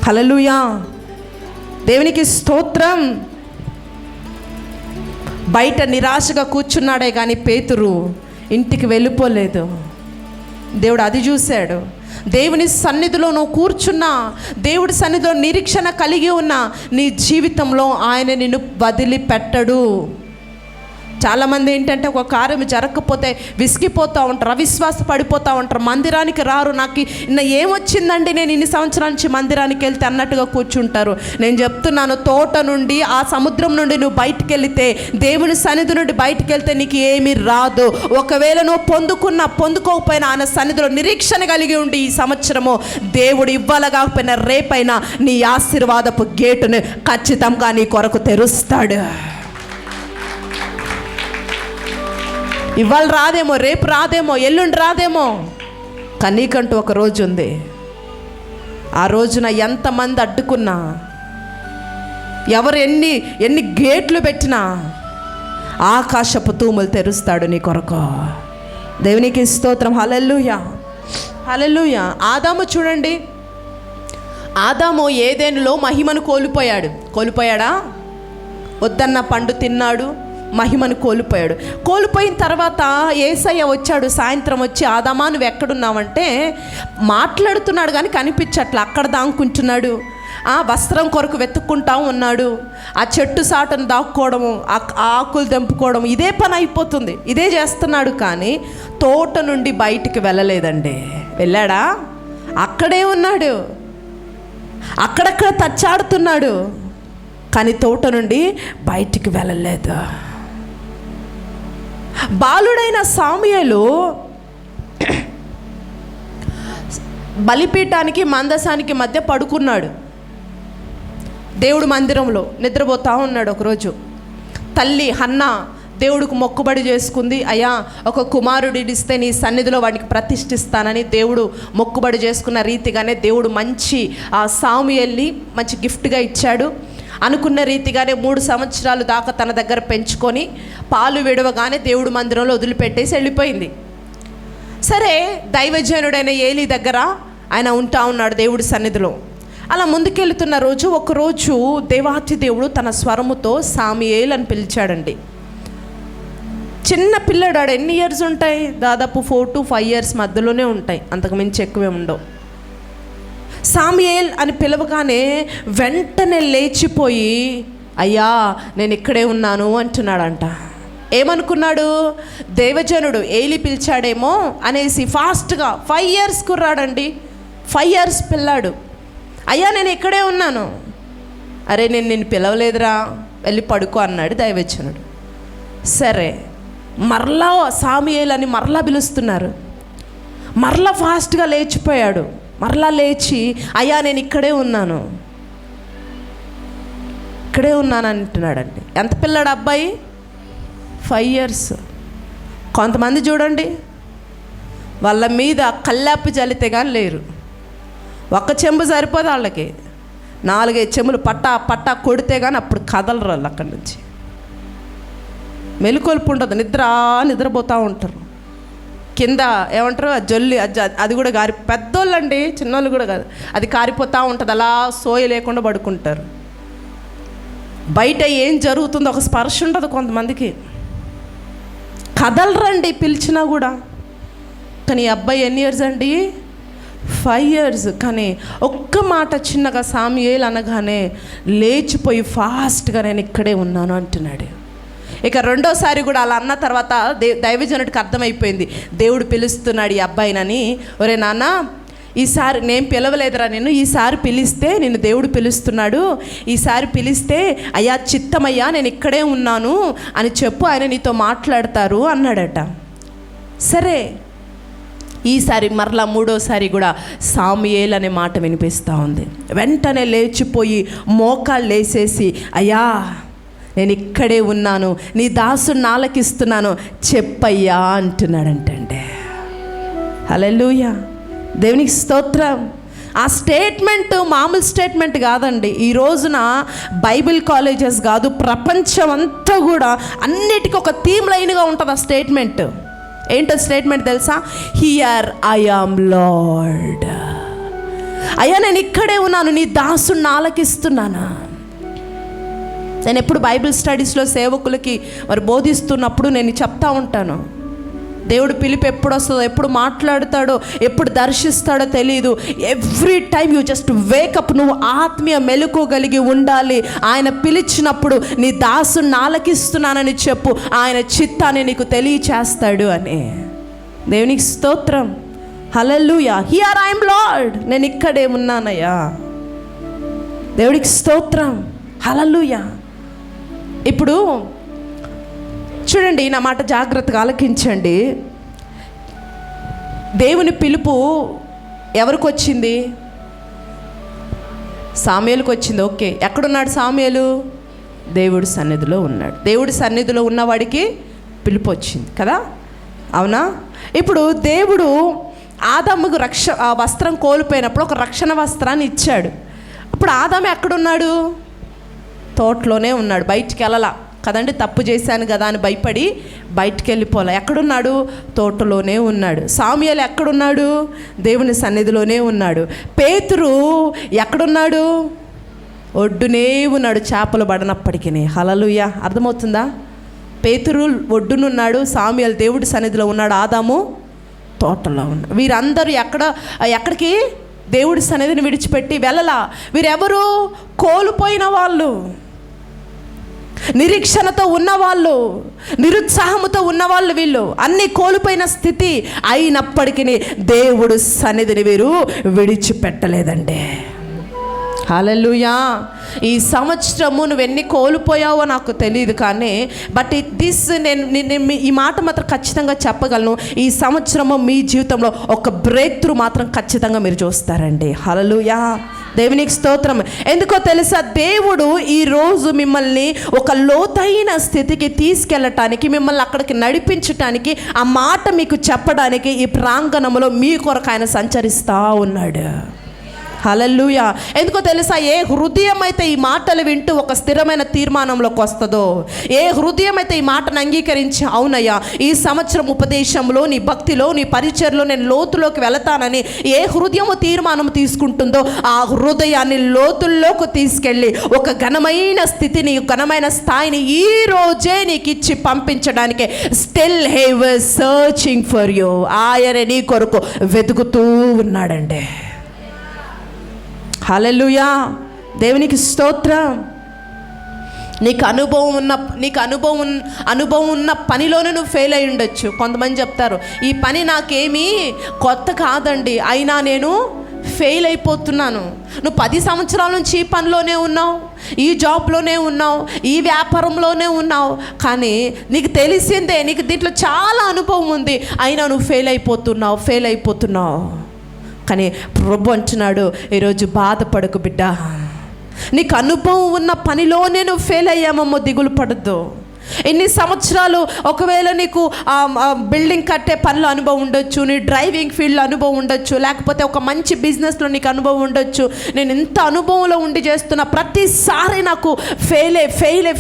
హల్లెలూయా, దేవునికి స్తోత్రం. బయట నిరాశగా కూర్చున్నాడే కానీ పేతురు ఇంటికి వెళ్ళిపోలేదు. దేవుడు అది చూశాడు. దేవుని సన్నిధిలో నువ్వు కూర్చున్నా, దేవుడి సన్నిధిలో నిరీక్షణ కలిగి ఉన్నా, నీ జీవితంలో ఆయన నిన్ను వదిలిపెట్టడు. చాలామంది ఏంటంటే ఒక కార్యం జరగకపోతే విసిగిపోతూ ఉంటారు, అవిశ్వాస పడిపోతూ ఉంటారు, మందిరానికి రారు. నాకు ఏమొచ్చిందండి, నేను ఇన్ని సంవత్సరాల నుంచి మందిరానికి వెళ్తే అన్నట్టుగా కూర్చుంటారు. నేను చెప్తున్నాను, తోట నుండి ఆ సముద్రం నుండి నువ్వు బయటికి వెళితే, దేవుని సన్నిధి నుండి బయటికి వెళ్తే నీకు ఏమీ రాదు. ఒకవేళ నువ్వు పొందుకోకపోయినా ఆయన సన్నిధిలో నిరీక్షణ కలిగి ఉండి ఈ సంవత్సరము దేవుడు ఇవ్వాలగాకపోయినా రేపైనా నీ ఆశీర్వాదపు గేటును ఖచ్చితంగా నీ కొరకు తెరుస్తాడు. ఇవాళ రాదేమో, రేపు రాదేమో, ఎల్లుండి రాదేమో, కానీ నీకంటూ ఒక రోజు ఉంది. ఆ రోజున ఎంతమంది అడ్డుకున్నా, ఎవరు ఎన్ని గేట్లు పెట్టినా ఆకాశపు తూములు తెరుస్తాడు నీ కొరకు. దేవునికి స్తోత్రం. హల్లెలూయా, హల్లెలూయా. ఆదాము చూడండి, ఆదాము ఏదెనులో మహిమను కోల్పోయాడా? వద్దన్న పండు తిన్నాడు, మహిమను కోల్పోయాడు. కోల్పోయిన తర్వాత యేసయ్య వచ్చాడు. సాయంత్రం వచ్చి, ఆదామా నువ్వు ఎక్కడున్నావంటే, మాట్లాడుతున్నాడు కానీ కనిపించట్లా, అక్కడ దాక్కుంటున్నాడు. ఆ వస్త్రం కొరకు వెతుక్కుంటా ఉన్నాడు. ఆ చెట్టు సాటును దాక్కోవడము, ఆకులు తెంపుకోవడం, ఇదే పని అయిపోతుంది, ఇదే చేస్తున్నాడు. కానీ తోట నుండి బయటికి వెళ్ళలేదండి. వెళ్ళాడా? అక్కడే ఉన్నాడు, అక్కడక్కడ తచ్చాడుతున్నాడు, కానీ తోట నుండి బయటికి వెళ్ళలేదు. బాలుడైన సాముయేలు బలిపీఠానికి మందసానికి మధ్య పడుకున్నాడు. దేవుడు మందిరంలో నిద్రపోతా ఉన్నాడు. ఒకరోజు తల్లి హన్నా దేవుడికి మొక్కుబడి చేసుకుంది. అయ్యా, ఒక కుమారుడిస్తే నీ సన్నిధిలో వాడికి ప్రతిష్ఠిస్తానని దేవుడు మొక్కుబడి చేసుకున్న రీతిగానే దేవుడు మంచి ఆ సాముయేల్ని మంచి గిఫ్ట్గా ఇచ్చాడు. అనుకున్న రీతిగానే 3 సంవత్సరాలు దాకా తన దగ్గర పెంచుకొని పాలు విడవగానే దేవుడు మందిరంలో వదిలిపెట్టేసి వెళ్ళిపోయింది. సరే, దైవజనుడైన ఏలీ దగ్గర ఆయన ఉంటా ఉన్నాడు దేవుడి సన్నిధిలో. అలా ముందుకెళ్తున్న రోజు, ఒకరోజు దేవాతి దేవుడు తన స్వరముతో సాముయేల్ అని పిలిచాడండి. చిన్న పిల్లడాడు, ఎన్ని ఇయర్స్ ఉంటాయి? దాదాపు 4 to 5 years మధ్యలోనే ఉంటాయి, అంతకు మించి ఎక్కువే ఉండవు. సాముయేల్ అని పిలవగానే వెంటనే లేచిపోయి, అయ్యా నేను ఇక్కడే ఉన్నాను అంటున్నాడంట. ఏమనుకున్నాడు? దేవజనుడు ఏలి పిలిచాడేమో అనేసి ఫాస్ట్గా, 5 years కుర్రాడండి, 5 years పిల్లాడు, అయ్యా నేను ఇక్కడే ఉన్నాను. అరే నేను నిన్ను పిలవలేదురా, వెళ్ళి పడుకో అన్నాడు దైవజనుడు. సరే, మరలా సాముయేల్ అని మరలా పిలుస్తున్నారు. మరలా ఫాస్ట్గా లేచిపోయాడు. మరలా లేచి, అయ్యా నేను ఇక్కడే ఉన్నాను అంటున్నాడండి. ఎంత పిల్లాడు అబ్బాయి? 5 years. కొంతమంది చూడండి, వాళ్ళ మీద కల్లాపి జల్లితే కానీ లేరు. ఒక్క చెంబు సరిపోదు వాళ్ళకి, 4-5 చెంబులు పట్టా కొడితే కానీ అప్పుడు కదలరు వాళ్ళు అక్కడి నుంచి. మెలుకొల్పు ఉంటుంది, నిద్రపోతూ ఉంటారు. కింద ఏమంటారు, జొల్లి, అది కూడా పెద్దోళ్ళు అండి, చిన్నోళ్ళు కూడా కాదు, అది కారిపోతూ ఉంటుంది. అలా సోయ లేకుండా పడుకుంటారు. బయట ఏం జరుగుతుందో ఒక స్పర్శ ఉంటుంది కొంతమందికి, కదలరండి పిలిచినా కూడా. కానీ ఈ అబ్బాయి ఎన్ని ఇయర్స్ అండి? 5 years. కానీ ఒక్క మాట చిన్నగా సాముయేల్ అనగానే లేచిపోయి ఫాస్ట్గా నేను ఇక్కడే ఉన్నాను అంటున్నాడు. ఇక రెండోసారి కూడా అలా అన్న తర్వాత దైవజనుడికి అర్థమైపోయింది, దేవుడు పిలుస్తున్నాడు ఈ అబ్బాయినని. ఒరే నాన్న, ఈసారి నేను పిలవలేదురా నిన్ను, ఈసారి పిలిస్తే నిన్ను దేవుడు పిలుస్తున్నాడు, ఈసారి పిలిస్తే అయ్యా చిత్తమయ్యా నేను ఇక్కడే ఉన్నాను అని చెప్పు, ఆయన నీతో మాట్లాడతారు అన్నాడట. సరే, ఈసారి మరలా 3వసారి కూడా సాముయేల్ అనే మాట వినిపిస్తూ ఉంది. వెంటనే లేచిపోయి మోకాళ్ళు వేసేసి, అయ్యా నేను ఇక్కడే ఉన్నాను, నీ దాసుని ఆలకిస్తున్నాను, చెప్పయ్యా అంటున్నాడంటే. హల్లెలూయా, దేవునికి స్తోత్రం. ఆ స్టేట్మెంట్ మామూలు స్టేట్మెంట్ కాదండి. ఈ రోజున బైబిల్ కాలేజెస్ కాదు, ప్రపంచం అంతా కూడా అన్నిటికీ ఒక థీమ్ లైన్గా ఉంటుంది ఆ స్టేట్మెంట్. ఏంటో స్టేట్మెంట్ తెలుసా? Here I am lord. అయ్యా నేను ఇక్కడే ఉన్నాను, నీ దాసుని ఆలకిస్తున్నానా. నేను ఎప్పుడు బైబిల్ స్టడీస్లో సేవకులకి మరి బోధిస్తున్నప్పుడు నేను చెప్తా ఉంటాను, దేవుడు పిలుపు ఎప్పుడు వస్తుందో, ఎప్పుడు మాట్లాడతాడో, ఎప్పుడు దర్శిస్తాడో తెలియదు. Every time you just wake up. నువ్వు ఆత్మీయ మెలకువగలిగి ఉండాలి. ఆయన పిలిచినప్పుడు నీ దాసుని ఆలకిస్తున్నానని చెప్పు, ఆయన చిత్తాన్ని నీకు తెలియచేస్తాడు అని. దేవునికి స్తోత్రం, హల్లెలూయా. హియర్ ఐ యామ్ లార్డ్, నేను ఇక్కడే ఉన్నానయ్యా. దేవుడికి స్తోత్రం, హల్లెలూయా. ఇప్పుడు చూడండి, నా మాట జాగ్రత్తగా ఆలకించండి. దేవుని పిలుపు ఎవరికి వచ్చింది? సామ్యూయేలుకి వచ్చింది. ఓకే, ఎక్కడున్నాడు సామ్యూయేలు? దేవుడి సన్నిధిలో ఉన్నాడు. దేవుడి సన్నిధిలో ఉన్నవాడికి పిలుపు వచ్చింది కదా, అవునా? ఇప్పుడు దేవుడు ఆదాముకు వస్త్రం కోల్పోయినప్పుడు ఒక రక్షణ వస్త్రాన్ని ఇచ్చాడు. అప్పుడు ఆదాము ఎక్కడున్నాడు? తోటలోనే ఉన్నాడు, బయటికి వెళ్ళలా కదండి. తప్పు చేశాను కదా అని భయపడి బయటికి వెళ్ళిపోలే. ఎక్కడున్నాడు? తోటలోనే ఉన్నాడు. సామ్యూయేలు ఎక్కడున్నాడు? దేవుని సన్నిధిలోనే ఉన్నాడు. పేతురు ఎక్కడున్నాడు? ఒడ్డునే ఉన్నాడు, చేపలు పడినప్పటికీ. హల్లెలూయా. అర్థమవుతుందా? పేతురు ఒడ్డునున్నాడు, సామ్యూయేలు దేవుడి సన్నిధిలో ఉన్నాడు, ఆదాము తోటలో ఉన్నాడు. వీరందరూ ఎక్కడికి? దేవుడి సన్నిధిని విడిచిపెట్టి వెళ్ళలా. వీరెవరు? కోల్పోయిన వాళ్ళు, నిరీక్షణతో ఉన్నవాళ్ళు, నిరుత్సాహంతో ఉన్నవాళ్ళు. వీళ్ళు అన్నీ కోల్పోయిన స్థితి అయినప్పటికీ దేవుడు సన్నిధిని వీరు విడిచిపెట్టలేదండి. హల్లెలూయా. ఈ సంవత్సరము నువ్వు ఎన్ని కోల్పోయావో నాకు తెలియదు, కానీ బట్ నేను ఈ మాట మాత్రం ఖచ్చితంగా చెప్పగలను, ఈ సంవత్సరము మీ జీవితంలో ఒక బ్రేక్ త్రూ మాత్రం ఖచ్చితంగా మీరు చూస్తారండి. హల్లెలూయా. దేవునికి స్తోత్రం. ఎందుకో తెలుసా? దేవుడు ఈరోజు మిమ్మల్ని ఒక లోతైన స్థితికి తీసుకెళ్ళటానికి, మిమ్మల్ని అక్కడికి నడిపించటానికి, ఆ మాట మీకు చెప్పడానికి ఈ ప్రాంగణంలో మీ కొరకు ఆయన సంచరిస్తూ ఉన్నాడు. హల్లెలూయా. ఎందుకో తెలుసా? ఏ హృదయం అయితే ఈ మాటలు వింటూ ఒక స్థిరమైన తీర్మానంలోకి వస్తుందో, ఏ హృదయం అయితే ఈ మాటను అంగీకరించి అవునయ్యా ఈ సంవత్సరం ఉపదేశంలో, నీ భక్తిలో, నీ పరిచర్లో నేను లోతులోకి వెళతానని ఏ హృదయము తీర్మానం తీసుకుంటుందో, ఆ హృదయాన్ని లోతుల్లోకి తీసుకెళ్ళి ఒక ఘనమైన స్థితిని, ఘనమైన స్థాయిని ఈ రోజే నీకు ఇచ్చి పంపించడానికి still he was searching for you. ఆయన నీ కొరకు వెతుకుతూ ఉన్నాడండి. హల్లెలూయా. దేవునికి స్తోత్రం. నీకు అనుభవం ఉన్న పనిలోనే నువ్వు ఫెయిల్ అయి ఉండొచ్చు. కొంతమంది చెప్తారు, ఈ పని నాకేమీ కొత్త కాదండి, అయినా నేను ఫెయిల్ అయిపోతున్నాను. నువ్వు 10 సంవత్సరాల నుంచి ఈ పనిలోనే ఉన్నావు, ఈ జాబ్లోనే ఉన్నావు, ఈ వ్యాపారంలోనే ఉన్నావు, కానీ నీకు తెలిసిందే, నీకు దీంట్లో చాలా అనుభవం ఉంది, అయినా నువ్వు ఫెయిల్ అయిపోతున్నావు. కానీ ప్రభు అంటున్నాడు, ఈరోజు బాధపడకు బిడ్డ, నీకు అనుభవం ఉన్న పనిలోనే నువ్వు ఫెయిల్ అయ్యామమ్మో, దిగులు పడద్దు. ఎన్ని సంవత్సరాలు ఒకవేళ నీకు బిల్డింగ్ కట్టే పనిలో అనుభవం ఉండొచ్చు, నీ డ్రైవింగ్ ఫీల్డ్లో అనుభవం ఉండొచ్చు, లేకపోతే ఒక మంచి బిజినెస్లో నీకు అనుభవం ఉండొచ్చు. నేను ఇంత అనుభవంలో ఉండి చేస్తున్న ప్రతిసారి నాకు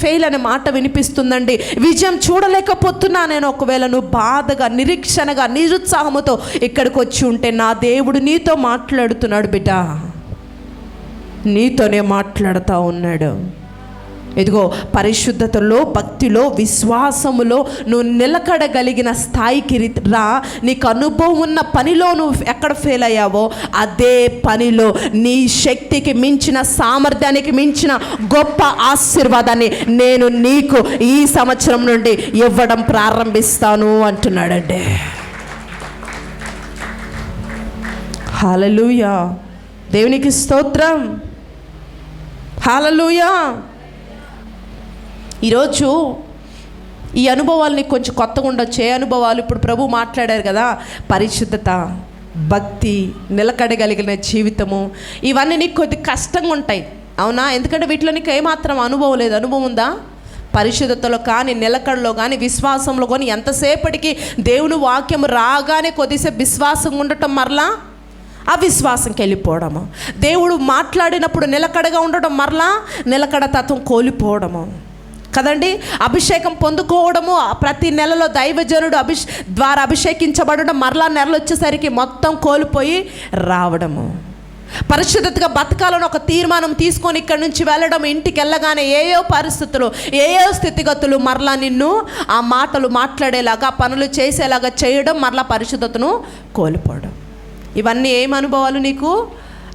ఫెయిల్ అనే మాట వినిపిస్తుందండి, విజయం చూడలేకపోతున్నా నేను. ఒకవేళ నువ్వు బాధగా, నిరీక్షణగా, నిరుత్సాహంతో ఇక్కడికి వచ్చి ఉంటే నా దేవుడు నీతో మాట్లాడుతున్నాడు బిడ్డ, నీతోనే మాట్లాడుతూ ఉన్నాడు. ఇదిగో పరిశుద్ధతలో, భక్తిలో, విశ్వాసములో నువ్వు నిలకడగలిగిన స్థాయికి రా. నీకు అనుభవం ఉన్న పనిలో నువ్వు ఎక్కడ ఫెయిల్ అయ్యావో అదే పనిలో నీ శక్తికి మించిన, సామర్థ్యానికి మించిన గొప్ప ఆశీర్వాదాన్ని నేను నీకు ఈ సంవత్సరం నుండి ఇవ్వడం ప్రారంభిస్తాను అంటున్నాడండి. హల్లెలూయా. దేవునికి స్తోత్రం. హల్లెలూయా. ఈరోజు ఈ అనుభవాలు నీకు కొంచెం కొత్తగా ఉండొచ్చు. ఏ అనుభవాలు? ఇప్పుడు ప్రభు మాట్లాడారు కదా, పరిశుద్ధత, భక్తి, నిలకడగలిగిన జీవితము, ఇవన్నీ నీకు కొద్ది కష్టంగా ఉంటాయి, అవునా? ఎందుకంటే వీటిలో నీకు ఏమాత్రం అనుభవం లేదు. అనుభవం ఉందా? పరిశుద్ధతలో కానీ, నిలకడలో కానీ, విశ్వాసంలో కానీ ఎంతసేపటికి దేవుని వాక్యం రాగానే కొద్దిసేపు విశ్వాసంగా ఉండటం, మరలా అవిశ్వాసంకి వెళ్ళిపోవడము. దేవుడు మాట్లాడినప్పుడు నిలకడగా ఉండటం, మరలా నిలకడ తత్వం కోల్పోవడము. కదండి. అభిషేకం పొందుకోవడము, ప్రతి నెలలో దైవజనుడు ద్వారా అభిషేకించబడడం, మరలా నెలలు వచ్చేసరికి మొత్తం కోల్పోయి రావడము. పరిశుద్ధతగా బతకాలని ఒక తీర్మానం తీసుకొని ఇక్కడి నుంచి వెళ్ళడం, ఇంటికి వెళ్ళగానే ఏయో పరిస్థితులు, ఏయో స్థితిగతులు మరలా నిన్ను ఆ మాటలు మాట్లాడేలాగా, పనులు చేసేలాగా చేయడం, మరలా పరిశుద్ధతను కోల్పోవడం. ఇవన్నీ ఏం అనుభవాలు? నీకు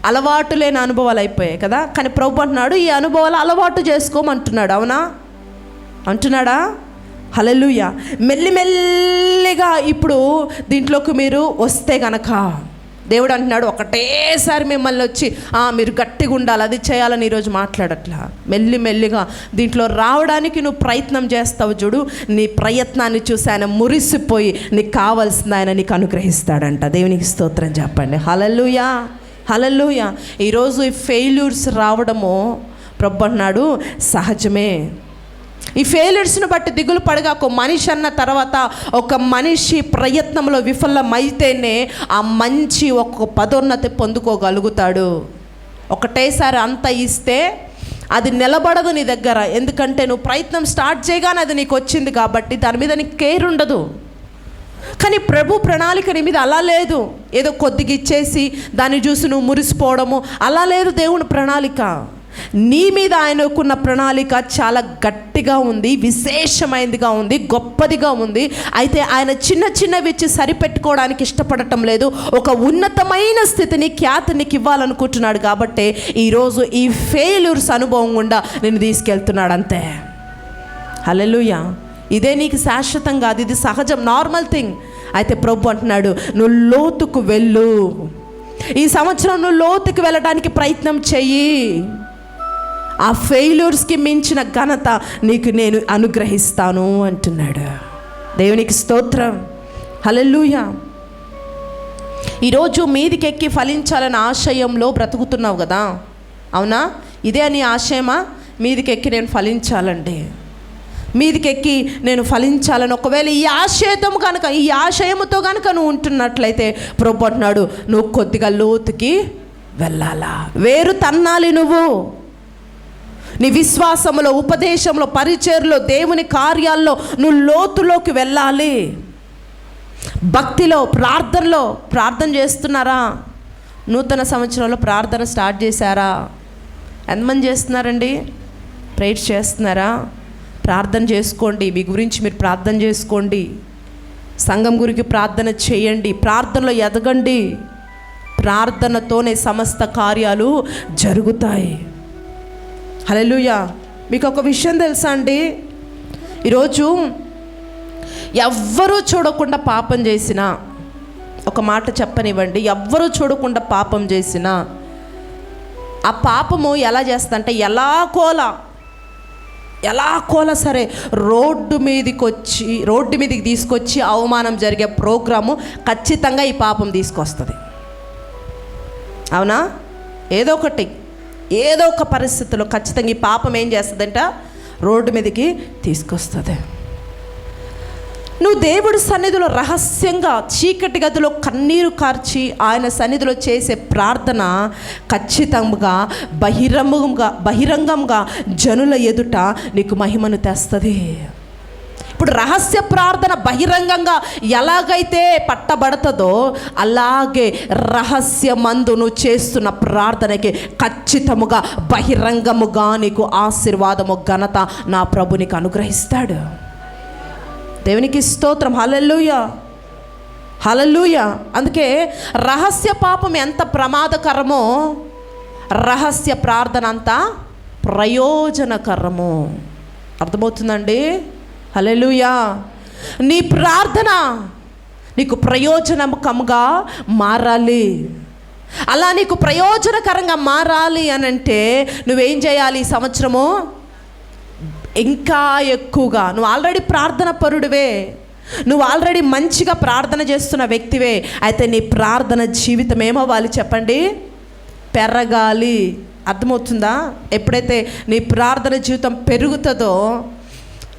అలవాటు లేని అనుభవాలు అయిపోయాయి కదా. కానీ ప్రభు అంటున్నాడు, ఈ అనుభవాలు అలవాటు చేసుకోమంటున్నాడు. అవునా? అంటున్నాడా? హల్లెలూయా. మెల్లిమెల్లిగా ఇప్పుడు దీంట్లోకి మీరు వస్తే గనక దేవుడు అంటున్నాడు, ఒకటేసారి మిమ్మల్ని వచ్చి మీరు గట్టిగా ఉండాలి, అది చేయాలని ఈరోజు మాట్లాడట్లా. మెల్లిమెల్లిగా దీంట్లో రావడానికి నువ్వు ప్రయత్నం చేస్తావు చూడు. నీ ప్రయత్నాన్ని చూసి ఆయన మురిసిపోయి నీకు కావాల్సింది ఆయన నీకు అనుగ్రహిస్తాడంట. దేవునికి స్తోత్రం చెప్పండి. హల్లెలూయా, హల్లెలూయా. ఈరోజు ఈ ఫెయిల్యూర్స్ రావడము ప్రభు అన్నాడు సహజమే. ఈ ఫెయిల్యూర్స్ని బట్టి దిగులు పడగాకు. మనిషి అన్న తర్వాత ఒక మనిషి ప్రయత్నంలో విఫలమైతేనే ఆ మంచి ఒక పదోన్నతి పొందుకోగలుగుతాడు. ఒకటేసారి అంత ఇస్తే అది నిలబడదు నీ దగ్గర. ఎందుకంటే నువ్వు ప్రయత్నం స్టార్ట్ చేయగానే అది నీకు వచ్చింది కాబట్టి దాని మీద నీకు కేర్ ఉండదు. కానీ ప్రభు ప్రణాళిక నీ మీద అలా లేదు. ఏదో కొద్దిగా ఇచ్చేసి దాన్ని చూసి నువ్వు మురిసిపోవడము అలా లేదు. దేవుని ప్రణాళిక నీ మీద ఆయనకున్న ప్రణాళిక చాలా గట్టిగా ఉంది, విశేషమైనదిగా ఉంది, గొప్పదిగా ఉంది. అయితే ఆయన చిన్న చిన్నవి ఇచ్చి సరిపెట్టుకోవడానికి ఇష్టపడటం లేదు. ఒక ఉన్నతమైన స్థితిని, ఖ్యాతి నీకు ఇవ్వాలనుకుంటున్నాడు. కాబట్టి ఈరోజు ఈ ఫెయిల్యూర్స్ అనుభవం గుండా నేను తీసుకెళ్తున్నాడు అంతే. హల్లెలూయా. ఇదే నీకు శాశ్వతం కాదు, ఇది సహజం, నార్మల్ థింగ్. అయితే ప్రభు అంటున్నాడు, నువ్వు లోతుకు వెళ్ళు. ఈ సంవత్సరం నువ్వు లోతుకు వెళ్ళడానికి ప్రయత్నం చెయ్యి. ఆ ఫెయిల్యూర్స్కి మించిన ఘనత నీకు నేను అనుగ్రహిస్తాను అంటున్నాడు. దేవునికి స్తోత్రం. హల్లెలూయా. ఈరోజు మీదికెక్కి ఫలించాలని ఆశయంలో బ్రతుకుతున్నావు కదా. అవునా? ఇదే నీ ఆశయమా? మీదికెక్కి నేను ఫలించాలండి, మీదికెక్కి నేను ఫలించాలని. ఒకవేళ ఈ ఆశయముతో కనుక నువ్వు ఉంటున్నట్లయితే ప్రభు అంటున్నాడు, నువ్వు కొద్దిగా లోతుకి వెళ్ళాలా. వేరు తన్నాలి. నువ్వు నీ విశ్వాసంలో, ఉపదేశంలో, పరిచర్లో, దేవుని కార్యాల్లో నువ్వు లోతులోకి వెళ్ళాలి. భక్తిలో, ప్రార్థనలో. ప్రార్థన చేస్తున్నారా? నూతన సంవత్సరంలో ప్రార్థన స్టార్ట్ చేశారా? ఎంతమంది చేస్తున్నారండి? ప్రేయర్ చేస్తున్నారా? ప్రార్థన చేసుకోండి. మీ గురించి మీరు ప్రార్థన చేసుకోండి. సంఘం గురించి ప్రార్థన చేయండి. ప్రార్థనలో ఎదగండి. ప్రార్థనతోనే సమస్త కార్యాలు జరుగుతాయి. హల్లెలూయా. మీకు ఒక విషయం తెలుసా అండి? ఈరోజు ఎవ్వరూ చూడకుండా పాపం చేసినా, ఒక మాట చెప్పనివ్వండి, ఎవ్వరూ చూడకుండా పాపం చేసినా ఆ పాపము ఎలా చేస్తుందంటే ఎలా కోల సరే రోడ్డు మీదకి తీసుకొచ్చి అవమానం జరిగే ప్రోగ్రాము ఖచ్చితంగా ఈ పాపం తీసుకొస్తుంది. అవునా? ఏదో ఒక పరిస్థితుల్లో ఖచ్చితంగా ఈ పాపం ఏం చేస్తుందంట? రోడ్డు మీదకి తీసుకొస్తుంది. నువ్వు దేవుడి సన్నిధిలో రహస్యంగా చీకటి గదిలో కన్నీరు కార్చి ఆయన సన్నిధిలో చేసే ప్రార్థన ఖచ్చితంగా బహిరంగంగా జనుల ఎదుట నీకు మహిమను తెస్తుంది. ఇప్పుడు రహస్య ప్రార్థన బహిరంగంగా ఎలాగైతే పట్టబడుతుందో అలాగే రహస్యమందు నువ్వు చేస్తున్న ప్రార్థనకి ఖచ్చితముగా బహిరంగముగా నీకు ఆశీర్వాదము, ఘనత నా ప్రభు నీకు అనుగ్రహిస్తాడు. దేవునికి స్తోత్రం. హల్లెలూయా, హల్లెలూయా. అందుకే రహస్య పాపం ఎంత ప్రమాదకరమో రహస్య ప్రార్థన అంత ప్రయోజనకరము. అర్థమవుతుందండి? హల్లెలూయా. నీ ప్రార్థన నీకు ప్రయోజనకరంగా మారాలి. అలా నీకు ప్రయోజనకరంగా మారాలి అని అంటే నువ్వేం చేయాలి? ఈ సంవత్సరము ఇంకా ఎక్కువగా, నువ్వు ఆల్రెడీ ప్రార్థన పరుడివే, నువ్వు ఆల్రెడీ మంచిగా ప్రార్థన చేస్తున్న వ్యక్తివే. అయితే నీ ప్రార్థన జీవితం ఏమవ్వాలి చెప్పండి? పెరగాలి. అర్థమవుతుందా? ఎప్పుడైతే నీ ప్రార్థన జీవితం పెరుగుతుందో,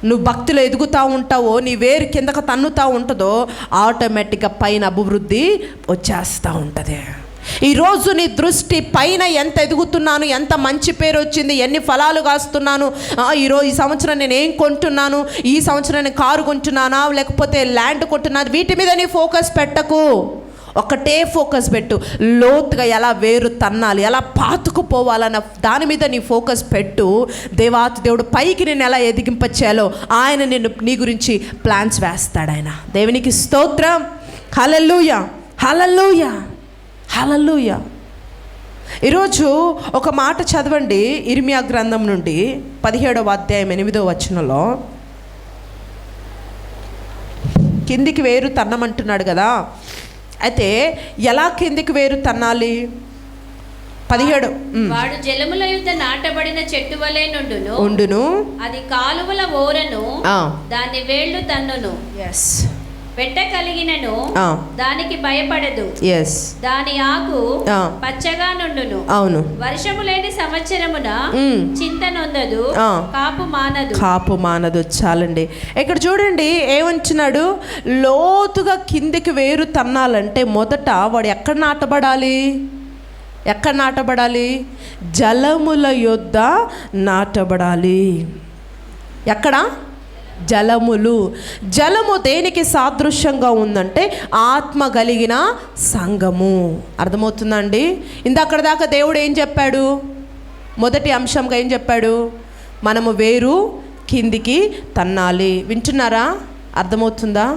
నువ్వు భక్తిలో ఎదుగుతూ ఉంటావో, నీ వేరు కిందకు తన్నుతూ ఉంటుందో, ఆటోమేటిక్గా పైన అభివృద్ధి వచ్చేస్తూ ఉంటుంది. ఈరోజు నీ దృష్టి పైన ఎంత ఎదుగుతున్నాను, ఎంత మంచి పేరు వచ్చింది, ఎన్ని ఫలాలు కాస్తున్నాను, ఈ సంవత్సరం నేను ఏం కొంటున్నాను, ఈ సంవత్సరం నేను కారు కొంటున్నానా లేకపోతే ల్యాండ్ కొంటున్నాను, వీటి మీద నీ ఫోకస్ పెట్టకు. ఒకటే ఫోకస్ పెట్టు, లోతుగా ఎలా వేరు తన్నాలి, ఎలా పాతుకుపోవాలన్న దాని మీద నీ ఫోకస్ పెట్టు. దేవాతి దేవుడు పైకి నేను ఎలా ఎదిగింపచేయాలో ఆయన నీ గురించి ప్లాన్స్ వేస్తాడు. ఆయన దేవునికి స్తోత్రం. హల్లెలూయా, హల్లెలూయా, హల్లెలూయా. ఈరోజు ఒక మాట చదవండి, ఇర్మియా గ్రంథం నుండి 17వ అధ్యాయం 8వ వచనంలో. కిందికి వేరు తన్నమంటున్నాడు కదా, అయితే ఎలా కిందికి వేరు తన్నాలి? 17 వాడు జలముల యుద్ధ నాటబడిన చెట్టు వలె ఉండును, అది కాలువల ఓరను దాని వేళ్ళు తన్నును. పెట్ట కలిగినను దానికి భయపడదు, దాని ఆకు పచ్చగా నుండును. అవును, వర్షము లేని సంవత్సరమున చింత నొందదు, కాపు మానదు. చాలండి. ఇక్కడ చూడండి ఏమంటున్నాడు, లోతుగా కిందికి వేరు తన్నాలంటే మొదట వాడు ఎక్కడ నాటబడాలి? ఎక్కడ నాటబడాలి? జలముల యొద్ద నాటబడాలి. ఎక్కడ? జలము దేనికి సాదృశ్యంగా ఉందంటే ఆత్మ కలిగిన సంఘము. అర్థమవుతుందండి? ఇందక్కడ దాకా దేవుడు ఏం చెప్పాడు? మొదటి అంశంగా ఏం చెప్పాడు? మనము వేరు కిందికి తన్నాలి. వింటున్నారా? అర్థమవుతుందా?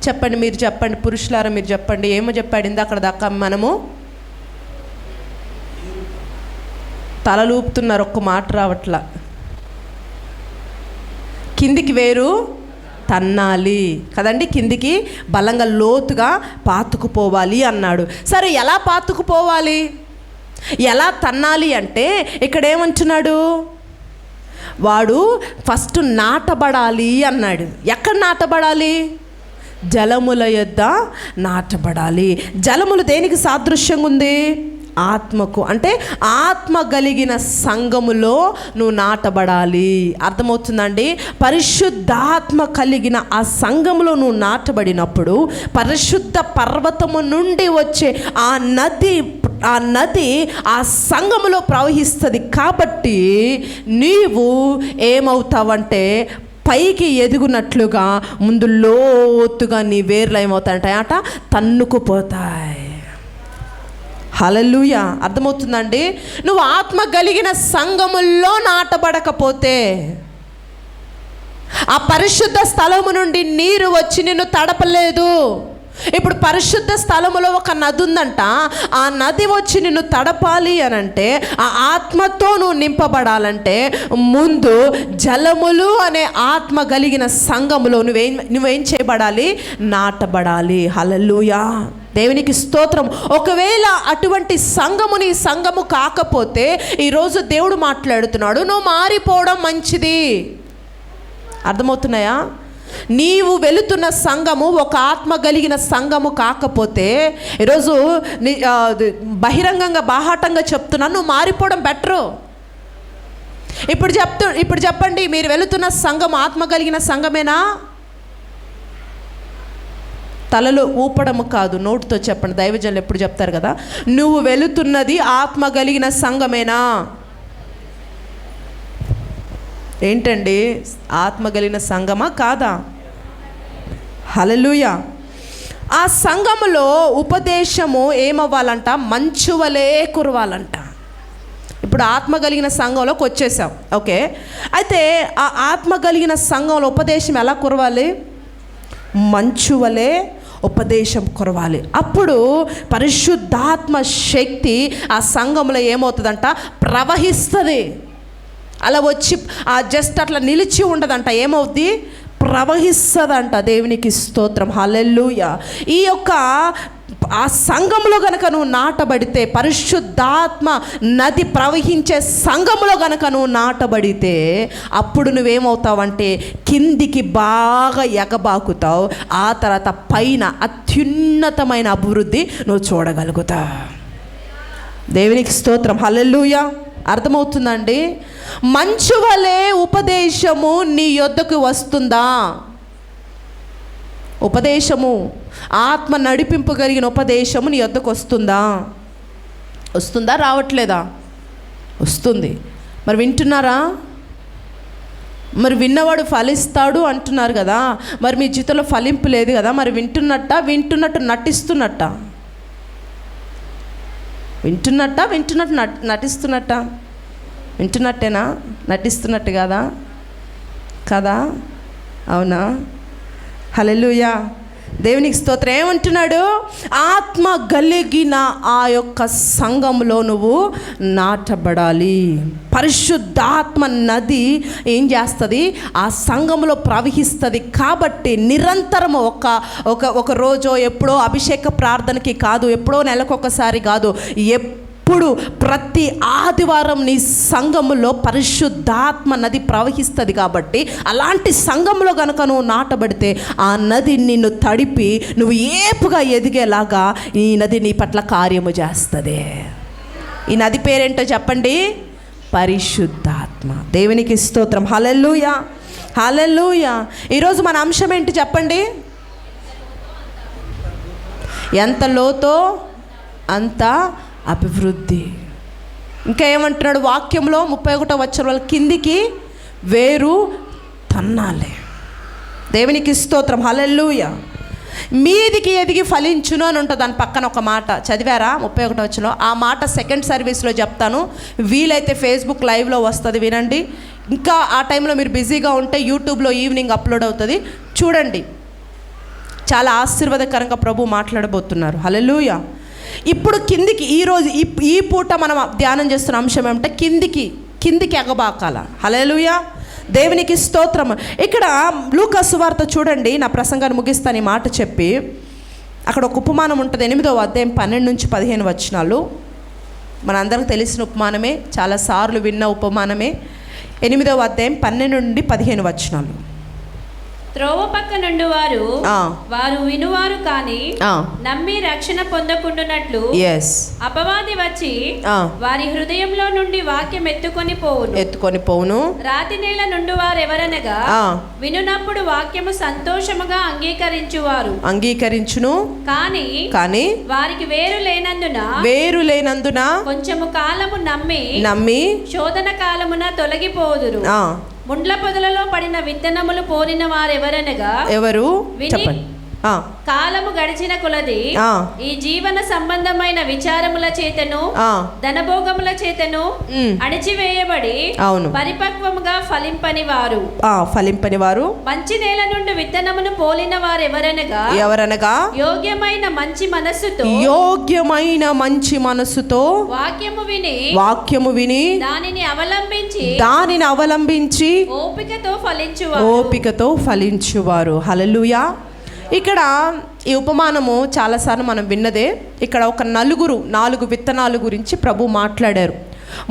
చెప్పండి, మీరు చెప్పండి, పురుషులారా మీరు చెప్పండి, ఏమో చెప్పాడు ఇందక్కడ దాకా? మనము తలలూపుతున్నారు, ఒక్క మాట రావట్లా. కిందికి వేరు తన్నాలి కదండి, కిందికి బలంగా లోతుగా పాతుకుపోవాలి అన్నాడు. సరే, ఎలా పాతుకుపోవాలి, ఎలా తన్నాలి అంటే ఇక్కడ ఏమంటున్నాడు? వాడు ఫస్ట్ నాటబడాలి అన్నాడు. ఎక్కడ నాటబడాలి? జలముల యొద్ద నాటబడాలి. జలములు దేనికి సాదృశ్యంగా ఉంది? ఆత్మకు. అంటే ఆత్మ కలిగిన సంఘములో నువ్వు నాటబడాలి. అర్థమవుతుందండి? పరిశుద్ధాత్మ కలిగిన ఆ సంఘములో నువ్వు నాటబడినప్పుడు పరిశుద్ధ పర్వతము నుండి వచ్చే ఆ నది ఆ సంఘములో ప్రవహిస్తుంది. కాబట్టి నీవు ఏమవుతావంటే పైకి ఎదుగునట్లుగా ముందు లోతుగా నీ వేర్లు ఏమవుతాయంట? తన్నుకుపోతాయి. హల్లెలూయా. అర్థమవుతుందండి? నువ్వు ఆత్మ కలిగిన సంఘముల్లో నాటబడకపోతే ఆ పరిశుద్ధ స్థలము నుండి నీరు వచ్చి నిన్ను తడపలేదు. ఇప్పుడు పరిశుద్ధ స్థలములో ఒక నది ఉందంట, ఆ నది వచ్చి నిన్ను తడపాలి అని అంటే, ఆ ఆత్మతో నువ్వు నింపబడాలంటే ముందు జలములు అనే ఆత్మ కలిగిన సంఘములో నువ్వేం చేయబడాలి? నాటబడాలి. హల్లెలూయా, దేవునికి స్తోత్రం. ఒకవేళ అటువంటి సంఘము కాకపోతే ఈరోజు దేవుడు మాట్లాడుతున్నాడు, నువ్వు మారిపోవడం మంచిది. అర్థమవుతున్నాయా? నీవు వెళుతున్న సంఘము ఒక ఆత్మ కలిగిన సంఘము కాకపోతే ఈరోజు బహిరంగంగా బాహాటంగా చెప్తున్నాను, నువ్వు మారిపోవడం బెటరు. ఇప్పుడు చెప్పండి, మీరు వెళుతున్న సంఘం ఆత్మ కలిగిన సంఘమేనా? తలలో ఊపడము కాదు, నోటితో చెప్పండి. దైవజనులు ఎప్పుడు చెప్తారు కదా, నువ్వు వెళుతున్నది ఆత్మ కలిగిన సంఘమేనా? ఏంటండి, ఆత్మ కలిగిన సంఘమా కాదా? హల్లెలూయా. ఆ సంఘములో ఉపదేశము ఏమవ్వాలంట? మంచు వలె కురవాలంట. ఇప్పుడు ఆత్మ కలిగిన సంఘంలోకి వచ్చేసాం, ఓకే. అయితే ఆ ఆత్మ కలిగిన సంఘంలో ఉపదేశం ఎలా కురవాలి? మంచు వలె ఉపదేశం కురవాలి. అప్పుడు పరిశుద్ధాత్మ శక్తి ఆ సంఘంలో ఏమవుతుందంట? ప్రవహిస్తుంది. అలా వచ్చి జస్ట్ అట్లా నిలిచి ఉండదంట, ఏమవుద్ది? ప్రవహిస్తుందంట. దేవునికి స్తోత్రం. హల్లెలూయా. ఈ యొక్క ఆ సంఘంలో గనక నువ్వు నాటబడితే, పరిశుద్ధాత్మ నది ప్రవహించే సంఘంలో గనక నువ్వు నాటబడితే అప్పుడు నువ్వేమవుతావంటే కిందికి బాగా ఎగబాకుతావు. ఆ తర్వాత పైన అత్యున్నతమైన అభివృద్ధి నువ్వు చూడగలుగుతావు. దేవునికి స్తోత్రం. హల్లెలూయా. అర్థమవుతుందండి? మంచు వలె ఉపదేశము నీ యొద్దకు వస్తుందా? ఉపదేశము, ఆత్మ నడిపింపు కలిగిన ఉపదేశము నీ యొద్దకు వస్తుందా? వస్తుందా రావట్లేదా? వస్తుంది. మరి వింటున్నారా? మరి విన్నవాడు ఫలిస్తాడు అంటున్నారు కదా, మరి మీ జీవితంలో ఫలింపు లేదు కదా, మరి వింటున్నట్టు నటిస్తున్నట్ట? వింటున్నట్టు నటిస్తున్నట్ట? వింటున్నట్టేనా? నటిస్తున్నట్టు కదా? అవునా? హల్లెలూయా, దేవునికి స్తోత్రం. ఏమంటున్నాడు? ఆత్మ కలిగిన ఆ యొక్క సంఘంలో నువ్వు నాటబడాలి. పరిశుద్ధాత్మ నది ఏం చేస్తుంది? ఆ సంఘంలో ప్రవహిస్తుంది. కాబట్టి నిరంతరం ఒక రోజో ఎప్పుడో అభిషేక ప్రార్థనకి కాదు, ఎప్పుడో నెలకొకసారి కాదు, ఎప్పుడు ప్రతి ఆదివారం నీ సంఘములో పరిశుద్ధాత్మ నది ప్రవహిస్తుంది. కాబట్టి అలాంటి సంఘంలో కనుక నువ్వు నాటబడితే ఆ నది నిన్ను తడిపి నువ్వు ఏపుగా ఎదిగేలాగా ఈ నది నీ పట్ల కార్యము చేస్తుంది. ఈ నది పేరేంటో చెప్పండి? పరిశుద్ధాత్మ. దేవునికి స్తోత్రం. హల్లెలూయా, హల్లెలూయా. ఈరోజు మన అంశం ఏంటి చెప్పండి? ఎంత లోతో అంత అభివృద్ధి. ఇంకా ఏమంటున్నాడు వాక్యంలో? 31వ వచనం, కిందికి వేరు తన్నాలి. దేవునికి స్తోత్రం. హల్లెలూయా. మీదికి ఎదిగి ఫలించును అని ఉంటుంది. దాని పక్కన ఒక మాట చదివారా? 31వ వచనంలో. ఆ మాట సెకండ్ సర్వీస్లో చెప్తాను, వీలైతే ఫేస్బుక్ లైవ్లో వస్తుంది, వినండి. ఇంకా ఆ టైంలో మీరు బిజీగా ఉంటే యూట్యూబ్లో ఈవినింగ్ అప్లోడ్ అవుతుంది, చూడండి. చాలా ఆశీర్వాదకరంగా ప్రభు మాట్లాడబోతున్నారు. హల్లెలూయా. ఇప్పుడు కిందికి ఈరోజు ఈ పూట మనం ధ్యానం చేస్తున్న అంశం ఏమంటే కిందికి ఎగబాకాల. హల్లెలూయా, దేవునికి స్తోత్రం. ఇక్కడ లూకా సువార్త చూడండి. నా ప్రసంగాన్ని ముగిస్తాను ఈ మాట చెప్పి. అక్కడ ఒక ఉపమానం ఉంటుంది, 8వ అధ్యాయం 12 నుంచి 15 వచనాలు. మనందరికి తెలిసిన ఉపమానమే, చాలాసార్లు విన్న ఉపమానమే. 8వ అధ్యాయం 12 నుండి 15 వచనాలు. త్రోవ పక్క నుండి వారు వినువారు కాని నమ్మి రక్షణ పొందకుండునట్లు అపవాది వచ్చి వారి హృదయంలో నుండి వాక్యం ఎత్తుకొని పోవును. రాతి నేల నుండి వారు ఎవరనగా వినునప్పుడు వాక్యము సంతోషముగా అంగీకరించును, కానీ వారికి వేరు లేనందున కొంచెము కాలము నమ్మి శోధన కాలమున తొలగిపోదురు. ముండ్ల పొదలలో పడిన విత్తనములు పోలిన వారెవరనగా చెప్పండి. కాలము గడిచిన కొలది ఈ జీవన సంబంధమైన విచారముల చేతను ధనభోగముల చేతను అణిచివేయబడి పరిపక్వముగా ఫలింపని వారు మంచి నేల నుండి విత్తనమును పోలిన వారెవరనగా యోగ్యమైన మంచి మనస్సుతో వాక్యము విని దానిని అవలంబించి ఓపికతో ఫలించువారు. హల్లెలూయా. ఇక్కడ ఈ ఉపమానము చాలాసార్లు మనం విన్నదే. ఇక్కడ ఒక 4 విత్తనాలు గురించి ప్రభు మాట్లాడారు.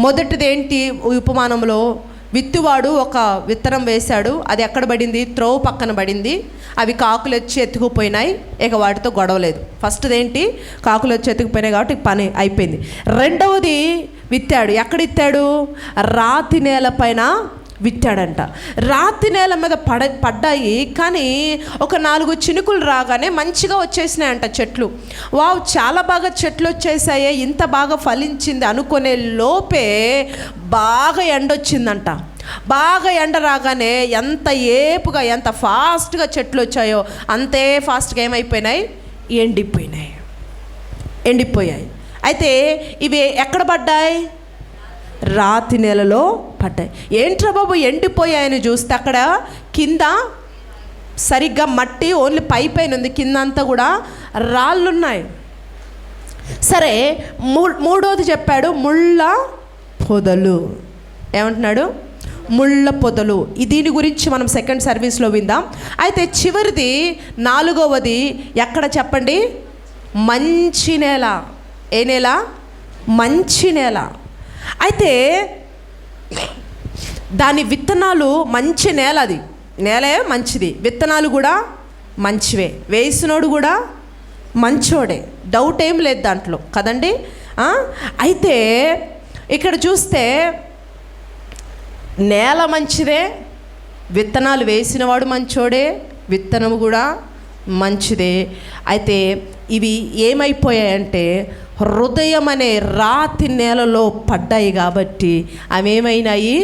మొదటిది ఏంటి? ఉపమానంలో విత్తువాడు ఒక విత్తనం వేశాడు, అది ఎక్కడ పడింది? త్రోవ పక్కన పడింది. అవి కాకులు వచ్చి ఎత్తుకుపోయినాయి, ఇక వాటితో గొడవలేదు. ఫస్ట్ది ఏంటి? కాకులు వచ్చి ఎత్తుకుపోయినాయి కాబట్టి పని అయిపోయింది. రెండవది విత్తాడు. ఎక్కడ విత్తాడు? రాతి నేల పైన విత్తాడంట. రాతి నేల మీద పడ్డాయి, కానీ ఒక 4 చినుకులు రాగానే మంచిగా వచ్చేసినాయంట చెట్లు. వావ్, చాలా బాగా చెట్లు వచ్చేసాయి, ఇంత బాగా ఫలించింది అనుకునే లోపే బాగా ఎండొచ్చిందంట. బాగా ఎండ రాగానే ఎంత ఏపుగా ఎంత ఫాస్ట్గా చెట్లు వచ్చాయో అంతే ఫాస్ట్గా ఏమైపోయినాయి? ఎండిపోయాయి. అయితే ఇవి ఎక్కడ పడ్డాయి? రాతి నేలలో పడ్డాయి. ఏంట్రా బాబు ఎండిపోయాయని చూస్తే అక్కడ కింద సరిగ్గా మట్టి ఓన్లీ పైపైన ఉంది, కింద అంతా కూడా రాళ్ళున్నాయి. సరే, మూడోది చెప్పాడు, ముళ్ళ పొదలు. ఏమంటున్నాడు? ముళ్ళ పొదలు. దీని గురించి మనం సెకండ్ సర్వీస్లో విందాం. అయితే చివరిది 4వది ఎక్కడ చెప్పండి? మంచి నేల. ఏ నేల? మంచి నేల. అయితే దాని విత్తనాలు మంచి నేల, అది నేలే మంచిది, విత్తనాలు కూడా మంచివే, వేసినోడు కూడా మంచోడే, డౌట్ ఏం లేదు దాంట్లో కదండి. అయితే ఇక్కడ చూస్తే నేల మంచిదే, విత్తనాలు వేసినవాడు మంచోడే, విత్తనము కూడా మంచిదే. అయితే ఇవి ఏమైపోయాయంటే హృదయం అనే రాతి నేలలో పడ్డాయి కాబట్టి అవి ఏమైనాయి?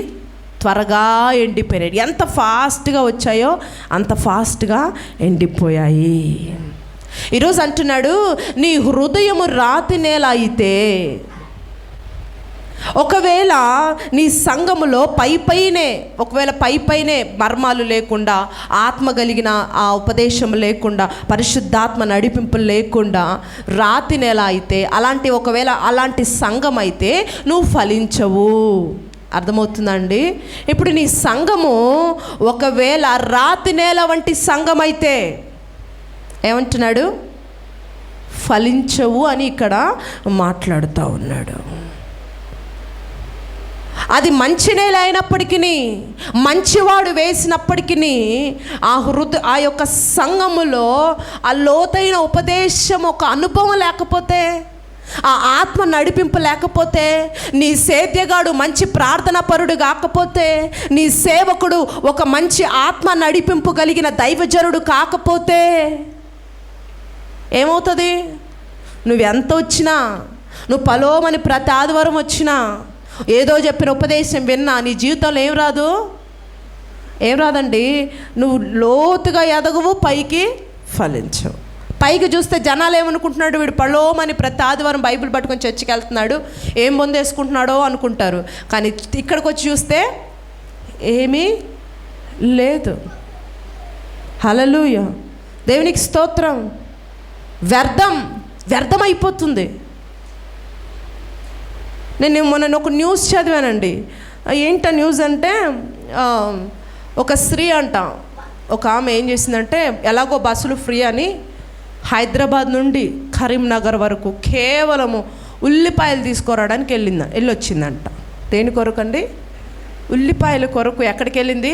త్వరగా ఎండిపోయాయి. ఎంత ఫాస్ట్గా వచ్చాయో అంత ఫాస్ట్గా ఎండిపోయాయి. ఈరోజు అంటున్నాడు, నీ హృదయము రాతి నేల అయితే, ఒకవేళ నీ సంఘములో ఒకవేళ పైనే మర్మాలు లేకుండా, ఆత్మ కలిగిన ఆ ఉపదేశం లేకుండా, పరిశుద్ధాత్మ నడిపింపులు లేకుండా రాతి నేల అయితే, అలాంటి సంఘం అయితే నువ్వు ఫలించవు. అర్థమవుతుందండి? ఇప్పుడు నీ సంఘము ఒకవేళ రాతి నేల వంటి సంఘం అయితే ఏమంటున్నాడు? ఫలించవు అని ఇక్కడ మాట్లాడుతూ ఉన్నాడు. అది మంచి నేల అయినప్పటికీ, మంచివాడు వేసినప్పటికీ, ఆ యొక్క సంఘములో ఆ లోతైన ఉపదేశం, ఒక అనుభవం లేకపోతే, ఆ ఆత్మ నడిపింపు లేకపోతే, నీ సేద్యగాడు మంచి ప్రార్థనా పరుడు కాకపోతే, నీ సేవకుడు ఒక మంచి ఆత్మ నడిపింపు కలిగిన దైవజనుడు కాకపోతే ఏమవుతుంది? నువ్వెంత వచ్చినా, నువ్వు పలోమని ప్రతి ఆదివారం వచ్చినా, ఏదో చెప్పిన ఉపదేశం విన్నా, నీ జీవితంలో ఏం రాదండి. నువ్వు లోతుగా ఎదగవు, పైకి ఫలించవు. పైకి చూస్తే జనాలు ఏమనుకుంటున్నాడు? వీడు పలోమని ప్రతి ఆదివారం బైబిల్ పట్టుకొని చర్చికి వెళ్తున్నాడు, ఏం పొందేసుకుంటున్నాడో అనుకుంటారు. కానీ ఇక్కడికి వచ్చి చూస్తే ఏమీ లేదు. హల్లెలూయా, దేవునికి స్తోత్రం. వ్యర్థమైపోతుంది. నేను మొన్న ఒక న్యూస్ చదివానండి. ఏంట న్యూస్ అంటే, ఒక స్త్రీ అంట, ఒక ఆమె ఏం చేసిందంటే, ఎలాగో బస్సులు ఫ్రీ అని హైదరాబాద్ నుండి కరీంనగర్ వరకు కేవలము ఉల్లిపాయలు తీసుకురావడానికి వెళ్ళొచ్చిందంట. దేని కొరకు అండి? ఉల్లిపాయల కొరకు. ఎక్కడికి వెళ్ళింది?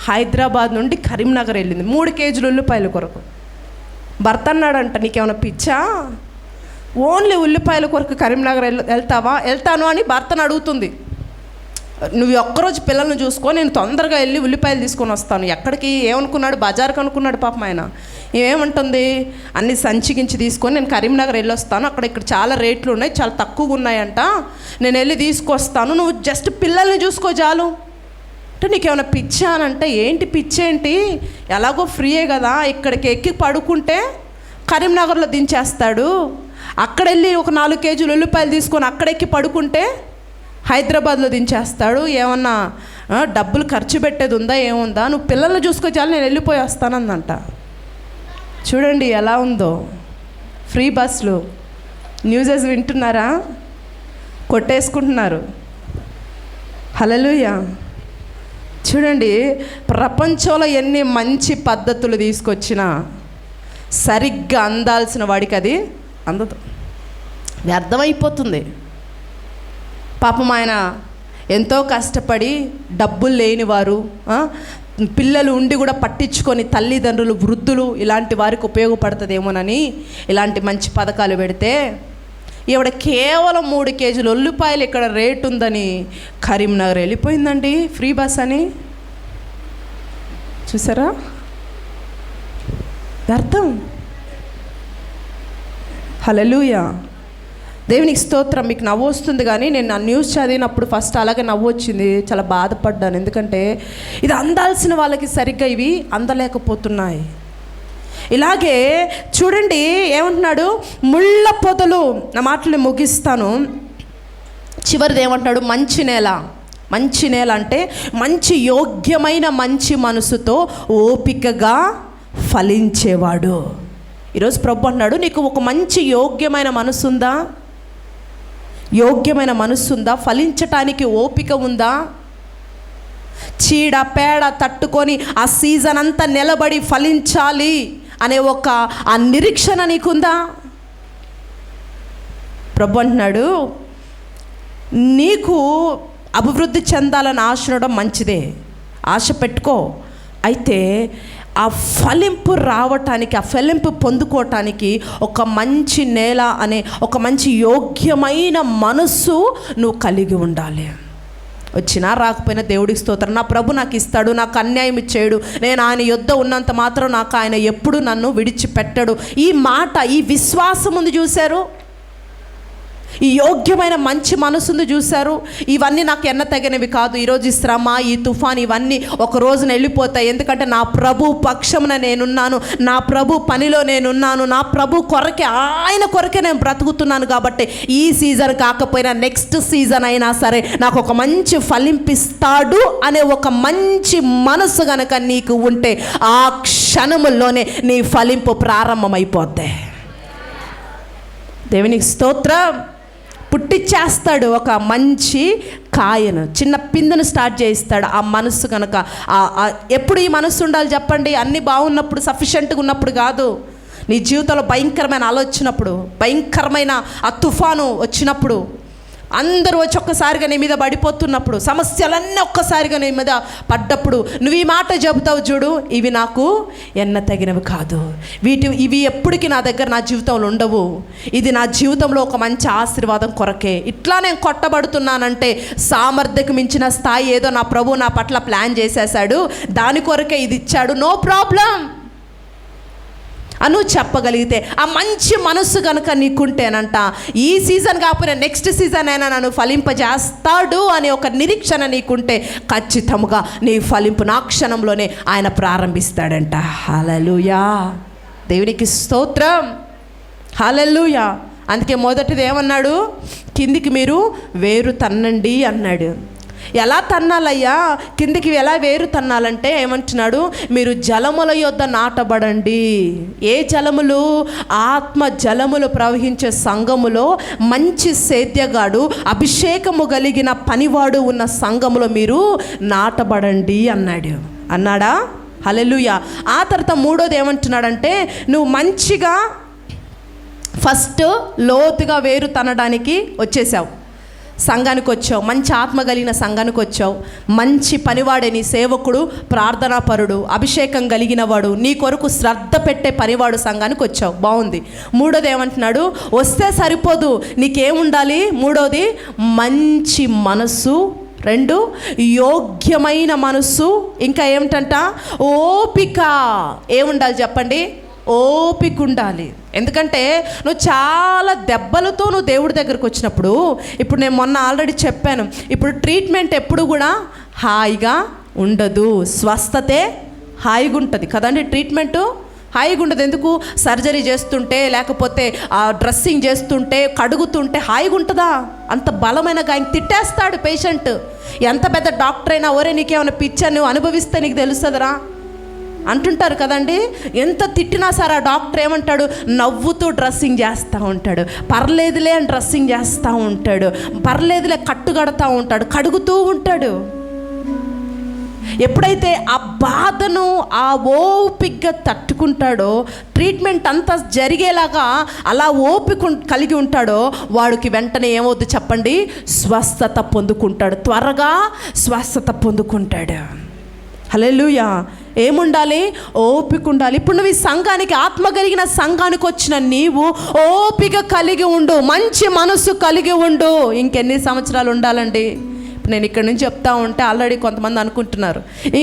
హైదరాబాద్ నుండి కరీంనగర్ వెళ్ళింది. 3 కేజీలు ఉల్లిపాయల కొరకు. భర్త అన్నాడంట, నీకేమైనా పిచ్చా? ఓన్లీ ఉల్లిపాయల కొరకు కరీంనగర్ వెళ్తాను అని భర్తను అడుగుతుంది. నువ్వు ఒక్కరోజు పిల్లల్ని చూసుకో, నేను తొందరగా వెళ్ళి ఉల్లిపాయలు తీసుకొని వస్తాను. ఎక్కడికి? ఏమనుకున్నాడు? బజార్కి అనుకున్నాడు పాపం ఆయన. ఏమంటుంది? అన్ని సంచికించి తీసుకొని నేను కరీంనగర్ వెళ్ళొస్తాను, ఇక్కడ చాలా రేట్లు ఉన్నాయి, చాలా తక్కువగా ఉన్నాయంట, నేను వెళ్ళి తీసుకొస్తాను, నువ్వు జస్ట్ పిల్లల్ని చూసుకో చాలు అంటే. నీకేమైనా పిచ్చా అని అంటే, ఏంటి పిచ్చేంటి? ఎలాగో ఫ్రీయే కదా, ఇక్కడికి ఎక్కి పడుకుంటే కరీంనగర్లో దించేస్తాడు, అక్కడ వెళ్ళి ఒక 4 కేజీలు ఉల్లిపాయలు తీసుకొని అక్కడెక్కి పడుకుంటే హైదరాబాద్లో దించేస్తాడు. ఏమన్నా డబ్బులు ఖర్చు పెట్టేది ఉందా? ఏముందా? నువ్వు పిల్లల్ని చూసుకో చాలు, నేను వెళ్ళిపోయి వస్తానందంట. చూడండి ఎలా ఉందో. ఫ్రీ బస్సులు న్యూసెస్ వింటున్నారా? కొట్టేసుకుంటున్నారు. హల్లెలూయా. చూడండి, ప్రపంచంలో ఎన్ని మంచి పద్ధతులు తీసుకొచ్చినా సరిగ్గా అందాల్సిన వాడికి అది అందదు, వ్యర్థమైపోతుంది. పాపం ఆయన ఎంతో కష్టపడి, డబ్బులు లేనివారు, పిల్లలు ఉండి కూడా పట్టించుకొని తల్లిదండ్రులు, వృద్ధులు, ఇలాంటి వారికి ఉపయోగపడుతుందేమోనని ఇలాంటి మంచి పథకాలు పెడితే, ఈవిడ కేవలం 3 కేజీలు ఉల్లిపాయలు ఇక్కడ రేటు ఉందని కరీంనగర్ వెళ్ళిపోయిందండి, ఫ్రీ బస్ అని. చూసారా? అర్థం. హల్లెలూయా, దేవునికి స్తోత్రం. మీకు నవ్వు వస్తుంది, కానీ నేను ఆ న్యూస్ చదివినప్పుడు ఫస్ట్ అలాగే నవ్వు వచ్చింది, చాలా బాధపడ్డాను. ఎందుకంటే ఇది అందాల్సిన వాళ్ళకి సరిగ్గా ఇవి అందలేకపోతున్నాయి. ఇలాగే చూడండి ఏమంటున్నాడు? ముళ్ళ పొదలు. నా మాటలు ముగిస్తాను. చివరిది ఏమంటున్నాడు? మంచి నేల. మంచి నేల అంటే మంచి యోగ్యమైన మంచి మనసుతో ఓపికగా ఫలించేవాడు. ఈరోజు ప్రభు అన్నాడు, నీకు ఒక మంచి యోగ్యమైన మనసు ఉందా? యోగ్యమైన మనసు ఉందా? ఫలించటానికి ఓపిక ఉందా? చీడ పేడ తట్టుకొని ఆ సీజన్ అంతా నిలబడి ఫలించాలి అనే ఆ నిరీక్షణ నీకుందా? ప్రభు అంటున్నాడు, నీకు అభివృద్ధి చెందాలని ఆశ ఉండడం మంచిదే, ఆశ పెట్టుకో. అయితే ఆ ఫలింపు రావటానికి, ఆ ఫలింపు పొందుకోవటానికి ఒక మంచి నేల అనే ఒక మంచి యోగ్యమైన మనస్సు నువ్వు కలిగి ఉండాలి. వచ్చినా రాకపోయినా దేవుడికి స్తోత్రం. నా ప్రభు నాకు ఇస్తాడు, నాకు అన్యాయం ఇచ్చేయడు, నేను ఆయన యొద్ద ఉన్నంత మాత్రం నాకు ఆయన ఎప్పుడు నన్ను విడిచిపెట్టడు. ఈ మాట, ఈ విశ్వాసం ఉంది చూశారు. ఈ యోగ్యమైన మంచి మనసుంది చూశారు. ఇవన్నీ నాకు ఎన్న తగినవి కాదు. ఈరోజు ఈ శ్రమ, ఈ తుఫాన్ ఇవన్నీ ఒక రోజున వెళ్ళిపోతాయి. ఎందుకంటే నా ప్రభు పక్షమున నేనున్నాను, నా ప్రభు పనిలో నేనున్నాను, నా ప్రభు కొరకే, ఆయన కొరకే నేను బ్రతుకుతున్నాను. కాబట్టి ఈ సీజన్ కాకపోయినా నెక్స్ట్ సీజన్ అయినా సరే నాకు ఒక మంచి ఫలింపిస్తాడు అనే ఒక మంచి మనసు గనక నీకు ఉంటే ఆ క్షణముల్లోనే నీ ఫలింపు ప్రారంభమైపోద్ది. దేవునికి స్తోత్రం. పుట్టిచ్చేస్తాడు ఒక మంచి కాయను, చిన్న పిందెను స్టార్ట్ చేయిస్తాడు. ఆ మనస్సు కనుక ఎప్పుడు ఈ మనస్సు ఉండాలి చెప్పండి? అన్నీ బాగున్నప్పుడు, సఫిషియెంట్గా ఉన్నప్పుడు కాదు. నీ జీవితంలో భయంకరమైన ఆలోచనప్పుడు, భయంకరమైన ఆ తుఫాను వచ్చినప్పుడు, అందరూ వచ్చి ఒక్కసారిగా నీ మీద పడిపోతున్నప్పుడు, సమస్యలన్నీ ఒక్కసారిగా నీ మీద పడ్డప్పుడు నువ్వు ఈ మాట చెబుతావు చూడు, ఇవి నాకు ఎన్న తగినవి కాదు, ఇవి ఎప్పటికీ నా దగ్గర నా జీవితంలో ఉండవు, ఇది నా జీవితంలో ఒక మంచి ఆశీర్వాదం కొరకే. ఇట్లా నేను కొట్టబడుతున్నానంటే సామర్థ్యకు మించిన స్థాయి ఏదో నా ప్రభు నా పట్ల ప్లాన్ చేసేసాడు, దాని కొరకే ఇది ఇచ్చాడు, నో ప్రాబ్లం అను చెప్పగలిగితే, ఆ మంచి మనస్సు కనుక నీకుంటేనంట ఈ సీజన్ కాకపోయినా నెక్స్ట్ సీజన్ అయినా నన్ను ఫలింపజేస్తాడు అనే ఒక నిరీక్షణ నీకుంటే ఖచ్చితంగా నీ ఫలింపు నా క్షణంలోనే ఆయన ప్రారంభిస్తాడంట. హల్లెలూయా, దేవునికి స్తోత్రం, హల్లెలూయా. అందుకే మొదటిది ఏమన్నాడు? కిందికి మీరు వేరు తన్నండి అన్నాడు. ఎలా తన్నాలయ్యా? కిందికి ఎలా వేరు తన్నాలంటే ఏమంటున్నాడు? మీరు జలముల యొద్ద నాటబడండి. ఏ జలములు? ఆత్మ జలములు ప్రవహించే సంఘములో మంచి సేద్యగాడు, అభిషేకము కలిగిన పనివాడు ఉన్న సంఘములో మీరు నాటబడండి అన్నాడా? హల్లెలూయా. ఆ తర్వాత మూడోది ఏమంటున్నాడంటే, నువ్వు మంచిగా ఫస్ట్ లోతుగా వేరు తనడానికి వచ్చేసావు, సంఘానికి వచ్చావు, మంచి ఆత్మ కలిగిన సంఘానికి వచ్చావు, మంచి పనివాడే నీ సేవకుడు, ప్రార్థనాపరుడు, అభిషేకం కలిగిన వాడు, నీ కొరకు శ్రద్ధ పెట్టే పనివాడు సంఘానికి వచ్చావు, బాగుంది. మూడోది ఏమంటున్నాడు? వస్తే సరిపోదు, నీకేముండాలి? మూడోది మంచి మనస్సు, 2 యోగ్యమైన మనస్సు, ఇంకా ఏమిటంట? ఓపిక. ఏముండాలి చెప్పండి? ఓపిక ఉండాలి. ఎందుకంటే నువ్వు చాలా దెబ్బలతో నువ్వు దేవుడి దగ్గరకు వచ్చినప్పుడు, ఇప్పుడు నేను మొన్న ఆల్రెడీ చెప్పాను, ఇప్పుడు ట్రీట్మెంట్ ఎప్పుడు కూడా హాయిగా ఉండదు, స్వస్థతే హాయిగా ఉంటుంది కదండి. ట్రీట్మెంటు హాయిగా ఉండదు. ఎందుకు? సర్జరీ చేస్తుంటే, లేకపోతే డ్రెస్సింగ్ చేస్తుంటే, కడుగుతుంటే హాయిగా ఉంటుందా? అంత బలమైన గాయం తిట్టేస్తాడు పేషెంట్. ఎంత పెద్ద డాక్టర్ అయినా, ఒరే నీకేమైనా పిచ్చా, నువ్వు అనుభవిస్తే నీకు తెలుస్తుందిరా అంటుంటారు కదండి. ఎంత తిట్టినా సరే ఆ డాక్టర్ ఏమంటాడు? నవ్వుతూ డ్రెస్సింగ్ చేస్తూ ఉంటాడు, పర్లేదులే అని డ్రెస్సింగ్ చేస్తూ ఉంటాడు, పర్లేదులే కట్టు కడుతూ ఉంటాడు, కడుగుతూ ఉంటాడు. ఎప్పుడైతే ఆ బాధను ఆ ఓపికగా తట్టుకుంటాడో, ట్రీట్మెంట్ అంతా జరిగేలాగా అలా ఓపిక కలిగి ఉంటాడో, వాడికి వెంటనే ఏమవుద్ది చెప్పండి? స్వస్థత పొందుకుంటాడు, త్వరగా స్వస్థత పొందుకుంటాడు. హల్లెలూయా. ఏముండాలి? ఓపిక ఉండాలి. ఇప్పుడు నువ్వు ఈ సంఘానికి, ఆత్మ కలిగిన సంఘానికి వచ్చిన నీవు ఓపిక కలిగి ఉండు, మంచి మనసు కలిగి ఉండు. ఇంకెన్ని సంవత్సరాలు ఉండాలండి? ఇప్పుడు నేను ఇక్కడ నుంచి చెప్తా ఉంటే ఆల్రెడీ కొంతమంది అనుకుంటున్నారు,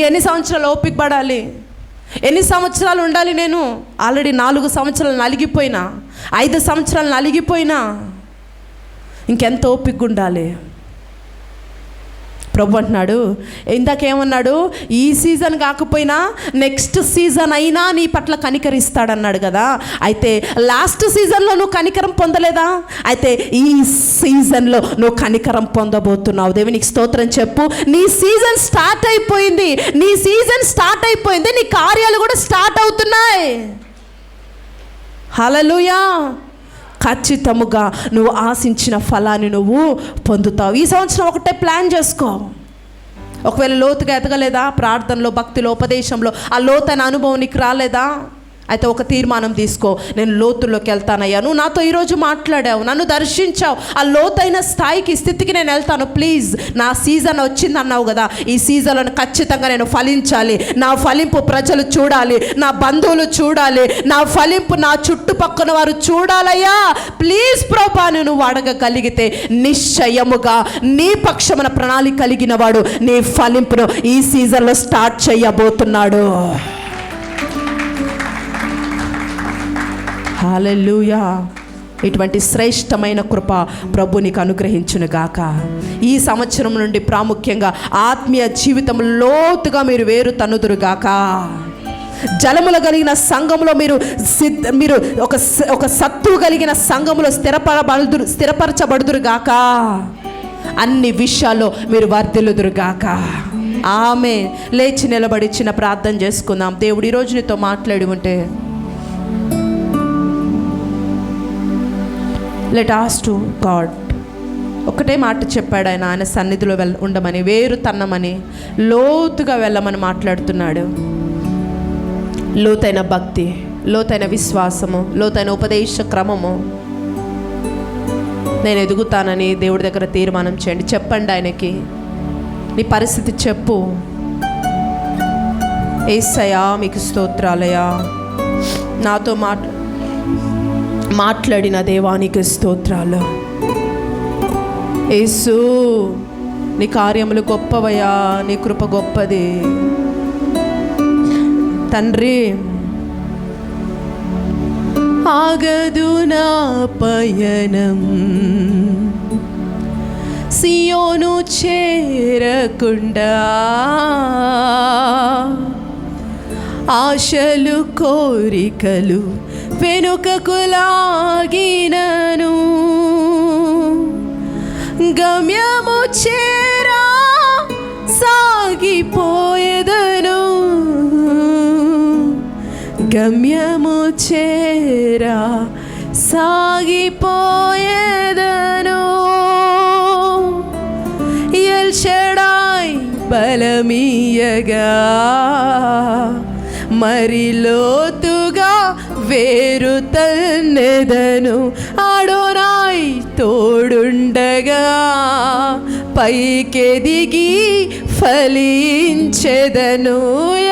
ఎన్ని సంవత్సరాలు ఓపిక పడాలి, ఎన్ని సంవత్సరాలు ఉండాలి? నేను ఆల్రెడీ 4 సంవత్సరాలు నలిగిపోయినా, 5 సంవత్సరాలు నలిగిపోయినా, ఇంకెంత ఓపిక ఉండాలి? ప్రభు అంటున్నాడు, ఇందాకేమన్నాడు? ఈ సీజన్ కాకపోయినా నెక్స్ట్ సీజన్ అయినా నీ పట్ల కనికరిస్తాడన్నాడు కదా. అయితే లాస్ట్ సీజన్లో నువ్వు కనికరం పొందలేదా? అయితే ఈ సీజన్లో నువ్వు కనికరం పొందబోతున్నావు. దేవునికి స్తోత్రం చెప్పు. నీ సీజన్ స్టార్ట్ అయిపోయింది, నీ సీజన్ స్టార్ట్ అయిపోయింది, నీ కార్యాలు కూడా స్టార్ట్ అవుతున్నాయి. హల్లెలూయా. ఖచ్చితముగా నువ్వు ఆశించిన ఫలాన్ని నువ్వు పొందుతావు. ఈ సంవత్సరం ఒకటే ప్లాన్ చేసుకో. ఒకవేళ లోతుగా ఎదగలేదా? ప్రార్థనలో, భక్తిలో, ఉపదేశంలో ఆ లోతైన అనుభవం నీకు రాలేదా? అయితే ఒక తీర్మానం తీసుకో, నేను లోతుల్లోకి వెళ్తానయ్యా. నువ్వు నాతో ఈరోజు మాట్లాడావు, నన్ను దర్శించావు, ఆ లోతైన స్థాయికి, స్థితికి నేను వెళ్తాను. ప్లీజ్, నా సీజన్ వచ్చింది అన్నావు కదా, ఈ సీజన్లో ఖచ్చితంగా నేను ఫలించాలి. నా ఫలింపు ప్రజలు చూడాలి, నా బంధువులు చూడాలి, నా ఫలింపు నా చుట్టుపక్కల వారు చూడాలయ్యా. ప్లీజ్ ప్రభా, నువ్వు అడగగలిగితే నిశ్చయముగా నీ పక్షమున ప్రణాళిక కలిగిన వాడు నీ ఫలింపును ఈ సీజన్లో స్టార్ట్ చేయబోతున్నాడు. హల్లెలూయా. ఇటువంటి శ్రేష్టమైన కృప ప్రభు నీకు అనుగ్రహించును గాక. ఈ సంవత్సరం నుండి ప్రాముఖ్యంగా ఆత్మీయ జీవితం లోతుగా మీరు వేరు తన్నుదురు గాక. జలములు కలిగిన సంఘంలో మీరు ఒక సత్తు కలిగిన సంఘంలో స్థిరపరచబడుదురు గాక. అన్ని విషయాల్లో మీరు వర్ధిల్లుదురు గాక. ఆమె లేచి నిలబడి చిన్న ప్రార్థన చేసుకుందాం. దేవుడు ఈరోజు నీతో మాట్లాడి ఉంటే లెట్ ఆస్ టు గాడ్. ఒకటే మాట చెప్పాడు ఆయన సన్నిధిలో ఉండమని, వేరు తన్నమని, లోతుగా వెళ్ళమని మాట్లాడుతున్నాడు. లోతైన భక్తి, లోతైన విశ్వాసము, లోతైన ఉపదేశ క్రమము. నేను ఎదుగుతానని దేవుడి దగ్గర తీర్మానం చేయండి. చెప్పండి ఆయనకి నీ పరిస్థితి చెప్పు. యేసయ్యా మీకు స్తోత్రాలయ్యా, నాతో మాట్లాడిన దేవానికి స్తోత్రాలు. యేసు నీ కార్యములు గొప్పవయ్యా, నీ కృప గొప్పది తండ్రి. ఆగదు నా పయనం సియోను చేరకుండా, ఆశలు కోరికలు వెనుకకు లాగినను, గమ్యము చేరా సాగిపోయేదను, గమ్యము చేరా సాగిపోయేదను. ఎల్ షడాయ్ బలమీయగా, మరి లోతుగా వేరు తన్నెదను. అడోనాయ్ తోడుండగా, పైకెదిగి ఫలించెదను.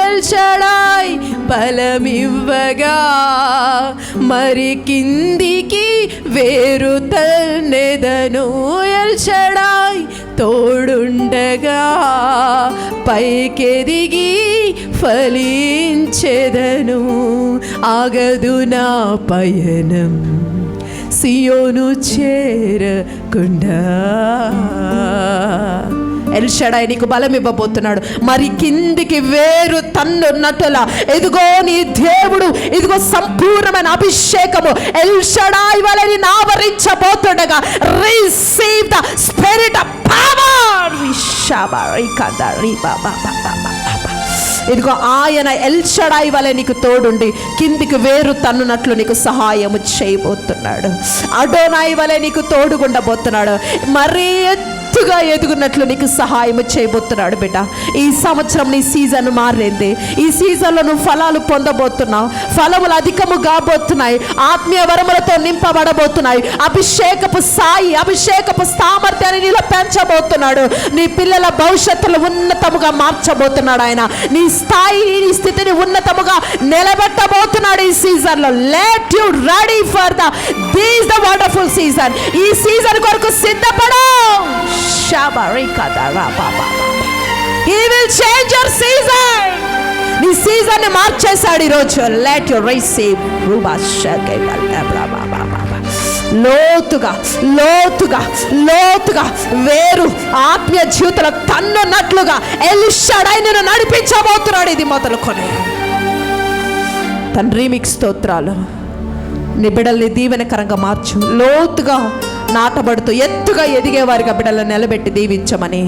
ఎల్ షడాయ్ బలమివ్వగా, మరి కిందికి వేరు తన్నెదను. L Shaddai తోడుండగా, పైకెదిగి ఫలించెదను. ఆగదు నా పయనం సియోను చేరకుండా. ఎల్ షడాయ్ నీకు బలం ఇవ్వబోతున్నాడు. మరి కిందికి వేరు తన్నున్నట్టులా ఇదిగో నీ దేవుడు, ఇదిగో సంపూర్ణమైన అభిషేకము ఎల్ షడాయ్ వలని ఆవరించబోతుండగా, receive the spirit of power. ఇదిగో ఆయన ఎల్ షడాయ్ వలె నీకు తోడుండి కిందికి వేరు తన్నునట్లు నీకు సహాయము చేయబోతున్నాడు. అడోనాయ్ వలె నీకు తోడుగుండబోతున్నాడు. మరీ ఎత్తుగా ఎదుగున్నట్లు నీకు సహాయం చేయబోతున్నాడు. బిడ్డ, ఈ సంవత్సరం నీ సీజన్ మారింది. ఈ సీజన్లో నువ్వు ఫలాలు పొందబోతున్నావు. ఫలములు అధికము కాబోతున్నాయి. ఆత్మీయ వరములతో నింపబడబోతున్నాయి. అభిషేకపు సాయి, అభిషేకపు సామర్థ్యాన్ని నీలో పెంచబోతున్నాడు. నీ పిల్లల భవిష్యత్తులో ఉన్నతముగా మార్చబోతున్నాడు ఆయన. నీ స్థాయిని, నీ స్థితిని ఉన్నతముగా నిలబెట్టబోతున్నాడు ఈ సీజన్లో. Let you ready for this the wonderful season. ఈ సీజన్ కొరకు సిద్ధపడు. He will change your season. నీ సీజన్ని మార్చేశాడు ఈరోజు. Let you receive. లోతుగా లోతుగా లోతుగా వేరు ఆత్మీయ జీవితంలో తన్నున్నట్లుగా ఎల్ షడాయ్ నిన్ను నడిపించబోతున్నాడు. ఇది మొదలుకొని తండ్రి మీకు స్తోత్రాలు. నీ బిడ్డల్ని దీవెనకరంగా మార్చు. లోతుగా నాటబడుతూ ఎత్తుగా ఎదిగే వారిగా బిడ్డలను నిలబెట్టి దీవించమని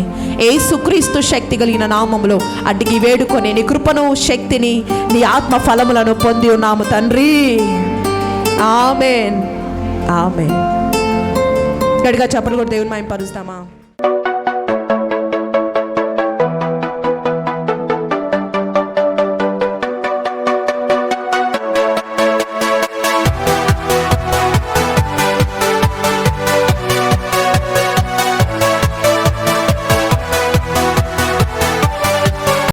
యేసుక్రీస్తు శక్తి కలిగిన నామములో అడ్డికి వేడుకొని నీ కృపను, శక్తిని, నీ ఆత్మ ఫలములను పొంది ఉన్నాము తండ్రి. ఆమేన్, ఆమేన్. గట్టిగా చప్పట్లు కొట్టి దేవుని మహిమపరుస్తామా?